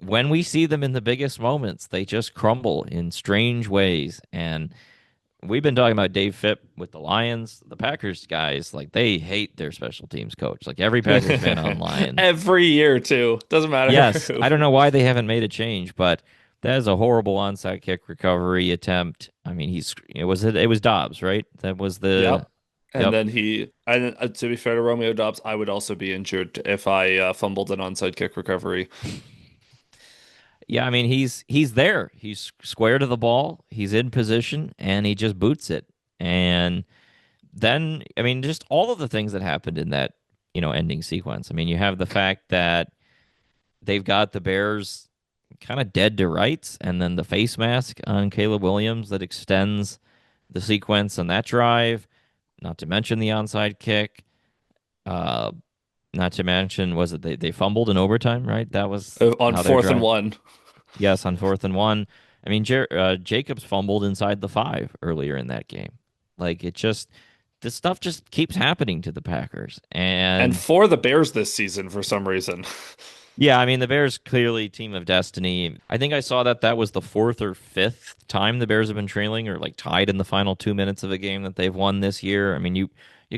when we see them in the biggest moments, they just crumble in strange ways. And we've been talking about Dave Phipp with the Lions, the Packers guys, like they hate their special teams coach. Like every Packers fan online. Every year, too. Doesn't matter Yes, who. I don't know why they haven't made a change, but that is a horrible onside kick recovery attempt. I mean, it was Dobbs, right? That was the Yep. And Yep. then and to be fair to Romeo Dobbs, I would also be injured if I fumbled an onside kick recovery. Yeah, I mean he's there. He's square to the ball. He's in position and he just boots it. And then I mean just all of the things that happened in that, ending sequence. I mean, you have the fact that they've got the Bears kind of dead to rights and then the face mask on Caleb Williams that extends the sequence on that drive, not to mention the onside kick. Uh Not to mention, was it they fumbled in overtime, right? That was On how their fourth and drive. one. Yes, on 4th and 1. I mean, Jacobs fumbled inside the 5 earlier in that game. Like it just, this stuff just keeps happening to the Packers. And And for the Bears this season for some reason. yeah, I mean, the Bears clearly team of destiny. I think I saw that that was the fourth or fifth time the Bears have been trailing or like tied in the final 2 minutes of a game that they've won this year. I mean, you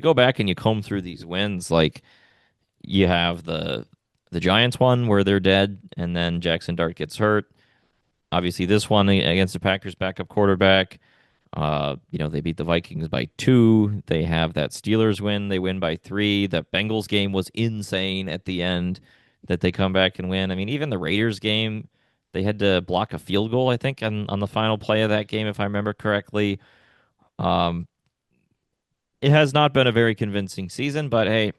go back and you comb through these wins, like you have the Giants one where they're dead, and then Jackson Dart gets hurt. Obviously, this one against the Packers backup quarterback. They beat the Vikings by 2. They have that Steelers win. They win by 3. That Bengals game was insane at the end that they come back and win. I mean, even the Raiders game, they had to block a field goal, I think, on the final play of that game, if I remember correctly. Um, it has not been a very convincing season, but hey,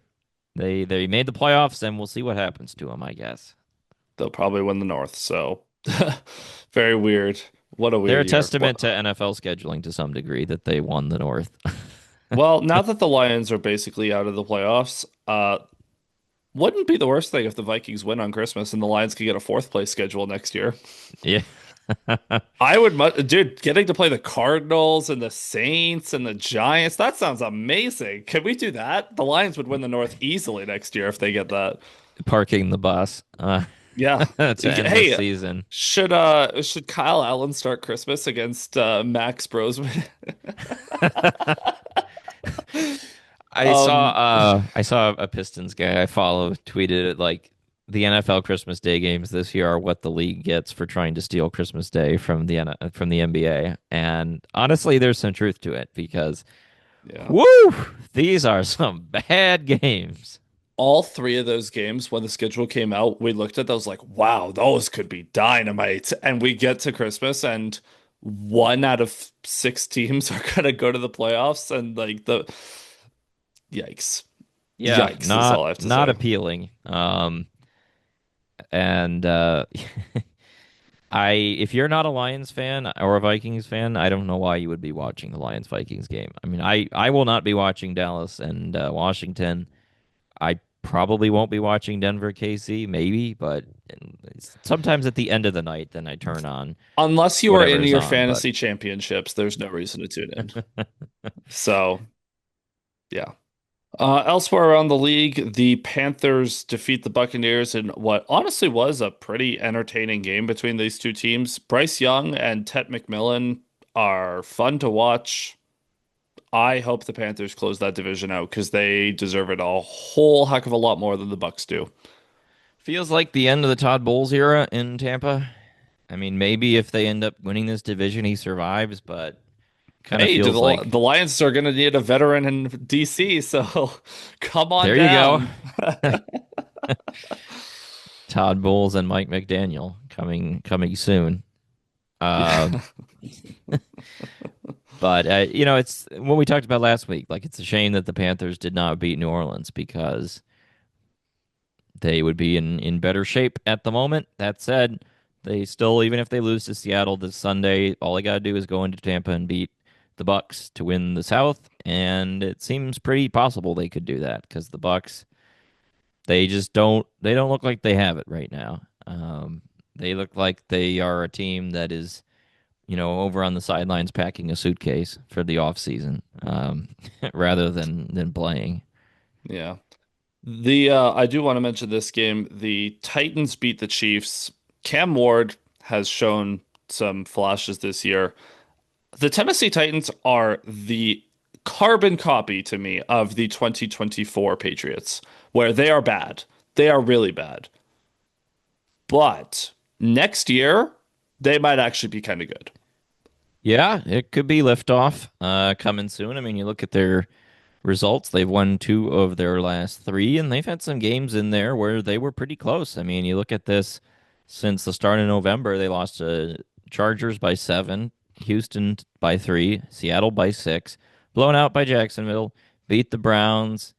they made the playoffs, and we'll see what happens to them, I guess. They'll probably win the North. So very weird. What a They're weird a year. testament to NFL scheduling to some degree that they won the North. Well, now that the Lions are basically out of the playoffs, wouldn't be the worst thing if the Vikings win on Christmas and the Lions could get a fourth place schedule next year. Yeah. I would, dude, getting to play the Cardinals and the Saints and the Giants, that sounds amazing. Can we do that? The Lions would win the North easily next year if they get that. Parking the bus Yeah. to end the Hey, season. should Kyle Allen start Christmas against Max Brosman? Um, I saw a Pistons guy I follow tweeted it like the NFL Christmas Day games this year are what the league gets for trying to steal Christmas Day from from the NBA. And honestly, there's some truth to it because yeah. woo, these are some bad games. All three of those games, when the schedule came out, we looked at those like, wow, those could be dynamite. And we get to Christmas, and one out of six teams are gonna go to the playoffs, and like the yikes, Yeah, yikes is all I have to not say. appealing. And I if you're not a Lions fan or a Vikings fan, I don't know why you would be watching the Lions Vikings game. I mean, I will not be watching Dallas and Washington. I probably won't be watching Denver KC, maybe, but sometimes at the end of the night, then I turn on Unless you are whatever in is your on. But fantasy championships, there's no reason to tune in. So yeah. Elsewhere around the league, the Panthers defeat the Buccaneers in what honestly was a pretty entertaining game between these two teams. Bryce Young and Tet McMillan are fun to watch. I hope the Panthers close that division out because they deserve it a whole heck of a lot more than the Bucks do. feels like the end of the Todd Bowles era in Tampa. I mean, maybe if they end up winning this division, he survives, but kind of Hey, feels the like Lions are going to need a veteran in DC, so come on there you go. down. Todd Bowles and Mike McDaniel coming soon. Uh, Yeah. but it's what we talked about last week. Like, it's a shame that the Panthers did not beat New Orleans because they would be in better shape at the moment. That said, they still, even if they lose to Seattle this Sunday, all they got to do is go into Tampa and beat the Bucks to win the South, and it seems pretty possible they could do that because the Bucks, they don't look like they have it right now. They look like they are a team that is, over on the sidelines packing a suitcase for the offseason, rather than playing. Yeah. The I do want to mention this game. The Titans beat the Chiefs. Cam Ward has shown some flashes this year. The Tennessee Titans are the carbon copy to me of the 2024 Patriots, where they are bad. They are really bad. But next year, they might actually be kind of good. Yeah, it could be liftoff coming soon. I mean, you look at their results, they've won 2 of their last 3, and they've had some games in there where they were pretty close. I mean, you look at this since the start of November, they lost to Chargers by 7, Houston by 3, Seattle by 6, blown out by Jacksonville, beat the Browns,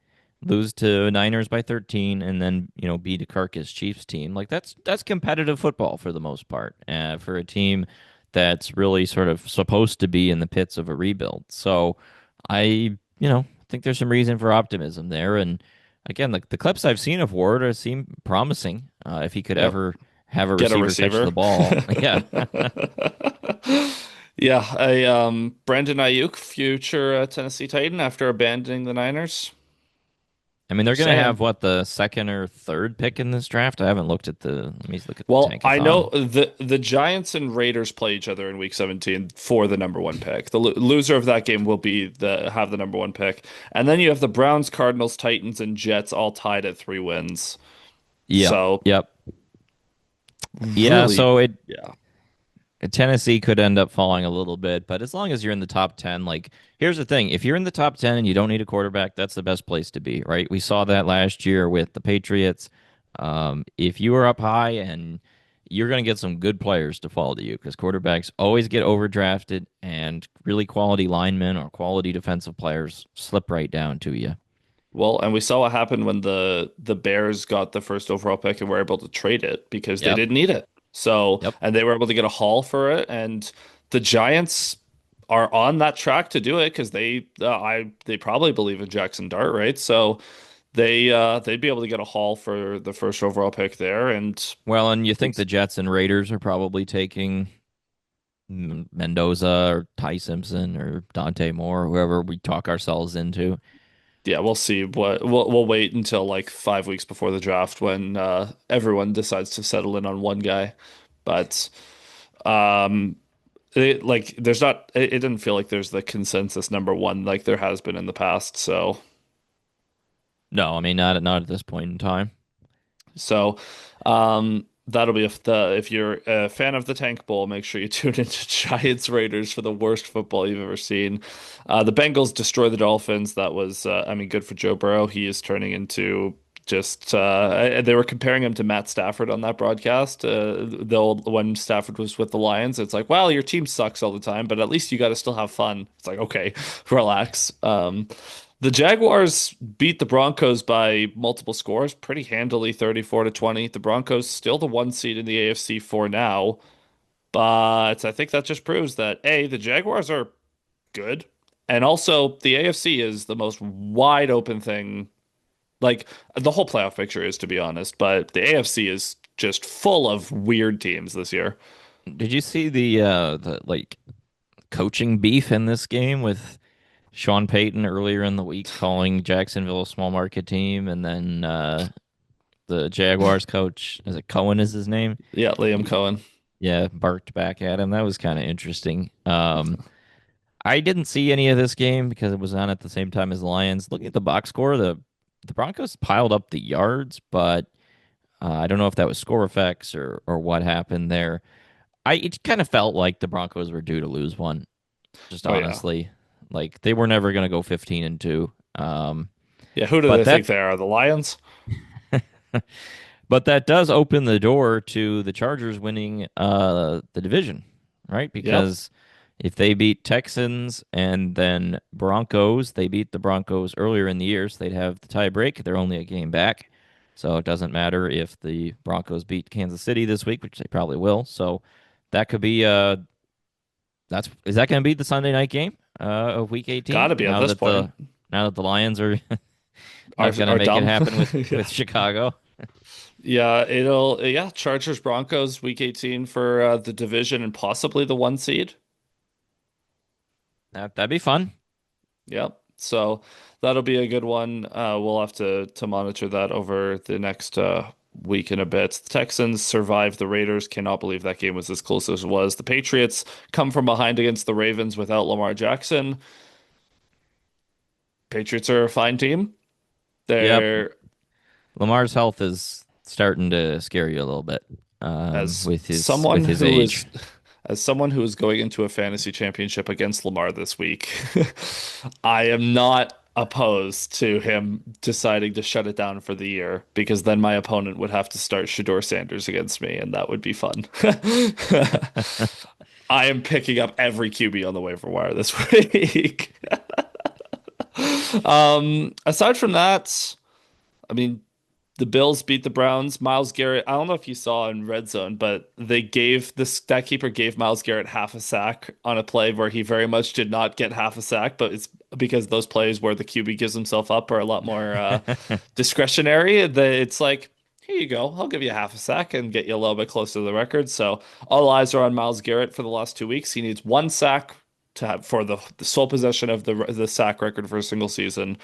lose to Niners by 13, and then beat a carcass Chiefs team. Like that's competitive football for the most part, for a team that's really sort of supposed to be in the pits of a rebuild. So I think there's some reason for optimism there, and again, the clips I've seen of Ward seem promising. If he could Yep. ever have a Get a receiver catch the receiver. ball, yeah. Yeah, Brandon Ayuk, future Tennessee Titan after abandoning the Niners. I mean, they're Just going to saying. have what the second or third pick in this draft. I haven't looked at the. Let me look at the Well, I know Tankathon. the Giants and Raiders play each other in Week 17 for the number one pick. The loser of that game will be the have the number one pick, and then you have the Browns, Cardinals, Titans, and Jets all tied at 3 wins. Yep, So yep, yeah. really, So it yeah. Tennessee could end up falling a little bit, but as long as you're in the top 10, like here's the thing, if you're in the top 10 and you don't need a quarterback, that's the best place to be, right? We saw that last year with the Patriots. If you are up high and you're going to get some good players to fall to you because quarterbacks always get overdrafted and really quality linemen or quality defensive players slip right down to you. Well, and we saw what happened when the Bears got the first overall pick and were able to trade it because they Yep. didn't need it. So, Yep. and they were able to get a haul for it, and the Giants are on that track to do it because they probably believe in Jackson Dart, right? So they'd be able to get a haul for the first overall pick there, and Well, and you think the it's Jets and Raiders are probably taking Mendoza or Ty Simpson or Dante Moore, whoever we talk ourselves into. yeah, we'll see what we'll wait until like 5 weeks before the draft when everyone decides to settle in on one guy, but. Um, there's not it didn't feel like there's the consensus number one like there has been in the past. No, I mean not at this point in time. So that'll be if you're a fan of the Tank Bowl, make sure you tune into Giants Raiders for the worst football you've ever seen. The Bengals destroy the Dolphins. That was I mean good for Joe Burrow. He is turning into just they were comparing him to Matt Stafford on that broadcast. The old when Stafford was with the Lions, it's like, well, your team sucks all the time, but at least you got to still have fun. It's like, okay, relax. The Jaguars beat the Broncos by multiple scores, pretty handily, 34-20. The Broncos still the one seed in the AFC for now, but I think that just proves that A, the Jaguars are good, and also the AFC is the most wide open thing. Like the whole playoff picture is, to be honest, but the AFC is just full of weird teams this year. Did you see the like coaching beef in this game with Sean Payton earlier in the week calling Jacksonville a small market team, and then the Jaguars coach, is it Cohen is his name? Yeah, Liam He, Cohen. yeah, barked back at him. That was kind of interesting. I didn't see any of this game because it was on at the same time as the Lions. Looking at the box score, the Broncos piled up the yards, but I don't know if that was score effects or what happened there. It kind of felt like the Broncos were due to lose one, just Oh yeah. honestly. Like they were never going to go 15-2. Yeah, who do But they think that they are? The Lions? but that does open the door to the Chargers winning the division, right? Yep. Because if they beat Texans and then Broncos, they beat the Broncos earlier in the year, so they'd have the tie break. They're only a game back. So it doesn't matter if the Broncos beat Kansas City this week, which they probably will. So that could be that's is that going to be the Sunday night game of Week 18? Gotta be at this point. Now that the Lions are Are not going to are make it dumb. happen Yeah. with Chicago. Yeah, Chargers Broncos week 18 for the division and possibly the one seed. That'd be fun. Yep. So that'll be a good one. We'll have to monitor that over the next week and a bit. The Texans survived the Raiders. Cannot believe that game was as close as it was. The Patriots come from behind against the Ravens without Lamar Jackson. Patriots are a fine team. Yep. They're Lamar's health is starting to scare you a little bit as with someone his who is age. as someone who is going into a fantasy championship against Lamar this week, I am not opposed to him deciding to shut it down for the year because then my opponent would have to start Shador Sanders against me, and that would be fun. I am picking up every QB on the waiver wire this week. Aside from that, I mean, The Bills beat the Browns. Myles Garrett, I don't know if you saw in red zone, but they gave this that keeper gave Myles Garrett half a sack on a play where he very much did not get half a sack, but it's because those plays where the QB gives himself up are a lot more discretionary. It's like, here you go, I'll give you half a sack and get you a little bit closer to the record. So all eyes are on Myles Garrett for the last 2 weeks. He needs one sack to have for the sole possession of the sack record for a single season.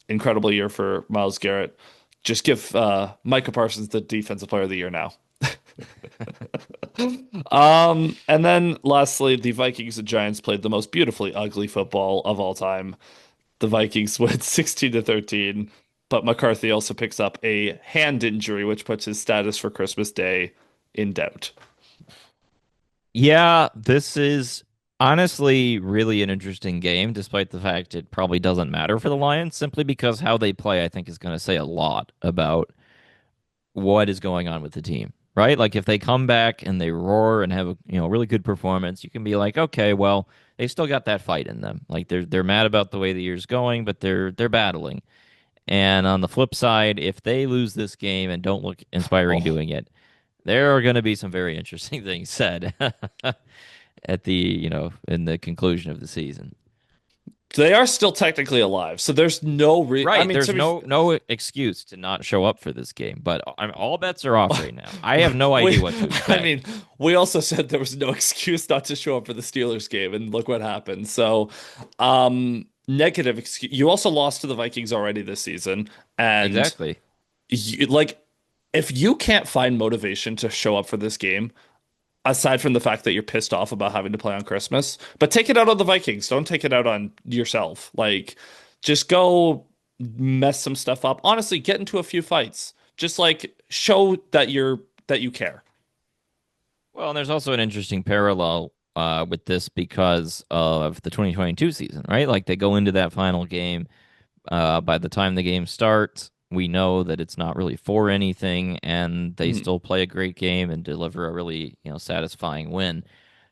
Incredible year for Myles Garrett. Just give Micah Parsons the Defensive Player of the Year now. And then lastly, the Vikings and Giants played the most beautifully ugly football of all time. The Vikings win 16 to 13, but McCarthy also picks up a hand injury, which puts his status for Christmas Day in doubt. Yeah, this is honestly really an interesting game, despite the fact it probably doesn't matter for the Lions, simply because how they play, I think, is going to say a lot about what is going on with the team, right? Like if they come back and they roar and have a really good performance, you can be like, okay, well, they still got that fight in them. Like they're mad about the way the year's going, but they're battling. And on the flip side, if they lose this game and don't look inspiring Oh, doing it, there are going to be some very interesting things said at the, in the conclusion of the season. they are still technically alive, so there's no I Right. mean, There's to be no excuse to not show up for this game, but all bets are off right now. I have no we, idea what to I expect. mean, we also said there was no excuse not to show up for the Steelers game, and look what happened. So, negative excuse. You also lost to the Vikings already this season, and Exactly. like, if you can't find motivation to show up for this game, aside from the fact that you're pissed off about having to play on Christmas, but take it out on the Vikings. Don't take it out on yourself. Like, just go mess some stuff up. Honestly, get into a few fights. Just like show that you care. Well, and there's also an interesting parallel with this because of the 2022 season, right? Like they go into that final game. By the time the game starts, we know that it's not really for anything, and they Mhm. still play a great game and deliver a really satisfying win.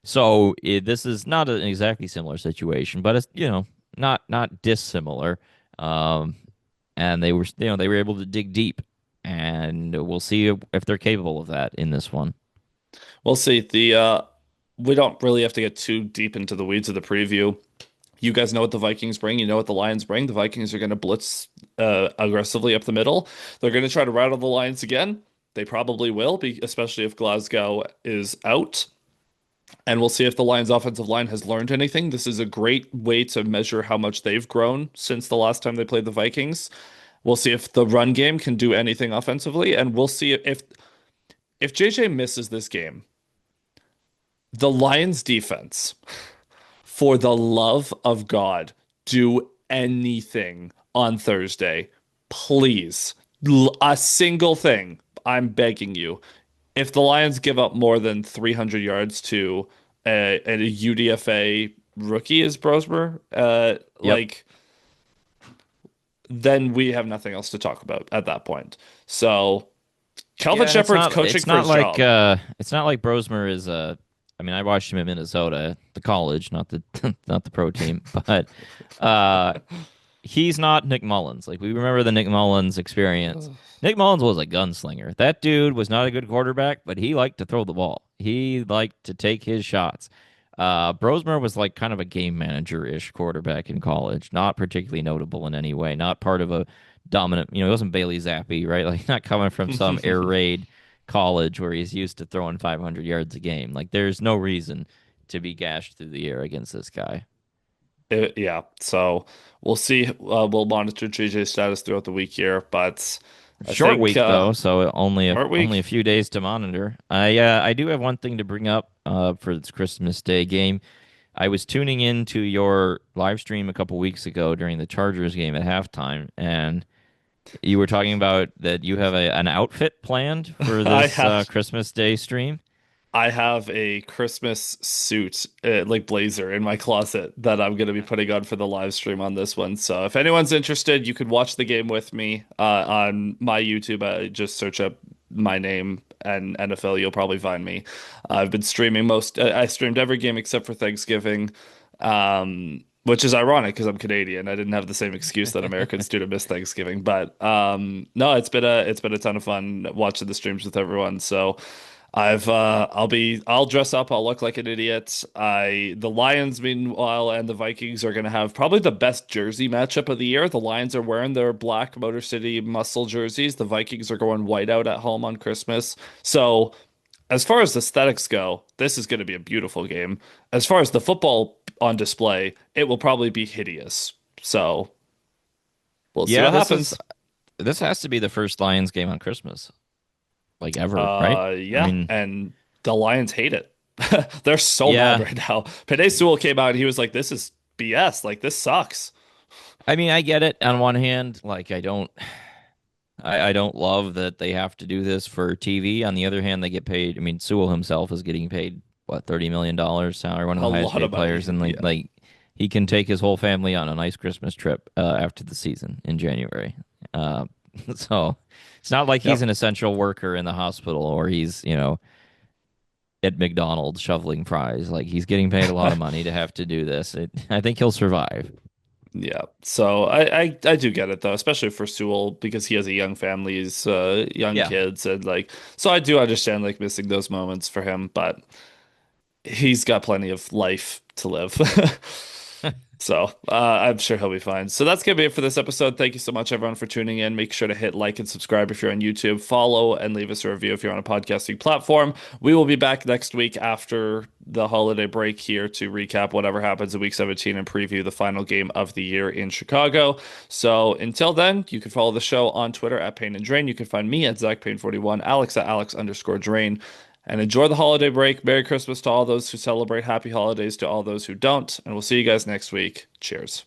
So this is not an exactly similar situation, but it's not dissimilar. Um, and they were able to dig deep, and we'll see if they're capable of that in this one. We'll see. The We don't really have to get too deep into the weeds of the preview. You guys know what the Vikings bring. You know what the Lions bring. The Vikings are going to blitz aggressively up the middle. They're going to try to rattle the Lions again. They probably will, especially if Glasgow is out. And we'll see if the Lions' offensive line has learned anything. This is a great way to measure how much they've grown since the last time they played the Vikings. We'll see if the run game can do anything offensively, and we'll see if JJ misses this game, the Lions defense, for the love of God, do anything on Thursday. Please. A single thing. I'm begging you. If the Lions give up more than 300 yards to a UDFA rookie is Brosmer, Yep. then we have nothing else to talk about at that point. So Kelvin Yeah, and Shepard's coaching for his job. it's not like Brosmer is I mean, I watched him in Minnesota, the college, not the not the pro team, but uh he's not Nick Mullins. Like we remember the Nick Mullins experience. Nick Mullins was a gunslinger. That dude was not a good quarterback, but he liked to throw the ball. He liked to take his shots. Brosmer was like kind of a game manager-ish quarterback in college, not particularly notable in any way, not part of a dominant, he wasn't Bailey Zappi, right? Like not coming from some air raid college where he's used to throwing 500 yards a game. Like there's no reason to be gashed through the air against this guy. Yeah, so we'll see. We'll monitor JJ's status throughout the week here, but I Short think week though, so short only a week. few days to monitor. I do have one thing to bring up for this Christmas Day game. I was tuning in to your live stream a couple weeks ago during the Chargers game at halftime, and you were talking about that you have an outfit planned for I this have Christmas Day stream. I have a Christmas suit, like blazer, in my closet that I'm going to be putting on for the live stream on this one. So if anyone's interested, you could watch the game with me on my YouTube. Just search up my name and NFL. You'll probably find me. I've been streaming I streamed every game except for Thanksgiving. which is ironic because I'm Canadian. I didn't have the same excuse that Americans do to miss Thanksgiving. But no, it's been a ton of fun watching the streams with everyone. So I'll dress up, I'll look like an idiot. The Lions meanwhile and the Vikings are gonna have probably the best jersey matchup of the year. The Lions are wearing their black Motor City muscle jerseys. The Vikings are going white out at home on Christmas. So as far as aesthetics go, this is going to be a beautiful game. As far as the football on display, it will probably be hideous. So we'll see Yeah, what happens. this has to be the first Lions game on Christmas, like ever, right? I Yeah, mean, and the Lions hate it. They're so mad yeah, right now. Penei Sewell came out and he was like, "This is BS. Like this sucks." I mean, I get it on one hand, like I don't love that they have to do this for TV. On the other hand, they get paid. I mean, Sewell himself is getting paid what, $30 million salary, one of A the highest lot of paid money. players, and Yeah, like he can take his whole family on a nice Christmas trip after the season in January. Uh, so it's not like he's yep, an essential worker in the hospital or he's at McDonald's shoveling fries. Like he's getting paid a lot of money to have to do this. I think he'll survive. yeah. So I do get it though, especially for Sewell because he has a young family, he's young Yeah. kids, and like so I do understand like missing those moments for him, but he's got plenty of life to live. So I'm sure he'll be fine. So that's gonna be it for this episode. Thank you so much, everyone, for tuning in. Make sure to hit like and subscribe if you're on YouTube. Follow and leave us a review if you're on a podcasting platform. We will be back next week after the holiday break here to recap whatever happens in Week 17 and preview the final game of the year in Chicago. So until then, you can follow the show on Twitter at Payne and Drain. You can find me at ZachPayne41, Alex at Alex_Drain. And enjoy the holiday break. Merry Christmas to all those who celebrate. Happy holidays to all those who don't. And we'll see you guys next week. Cheers.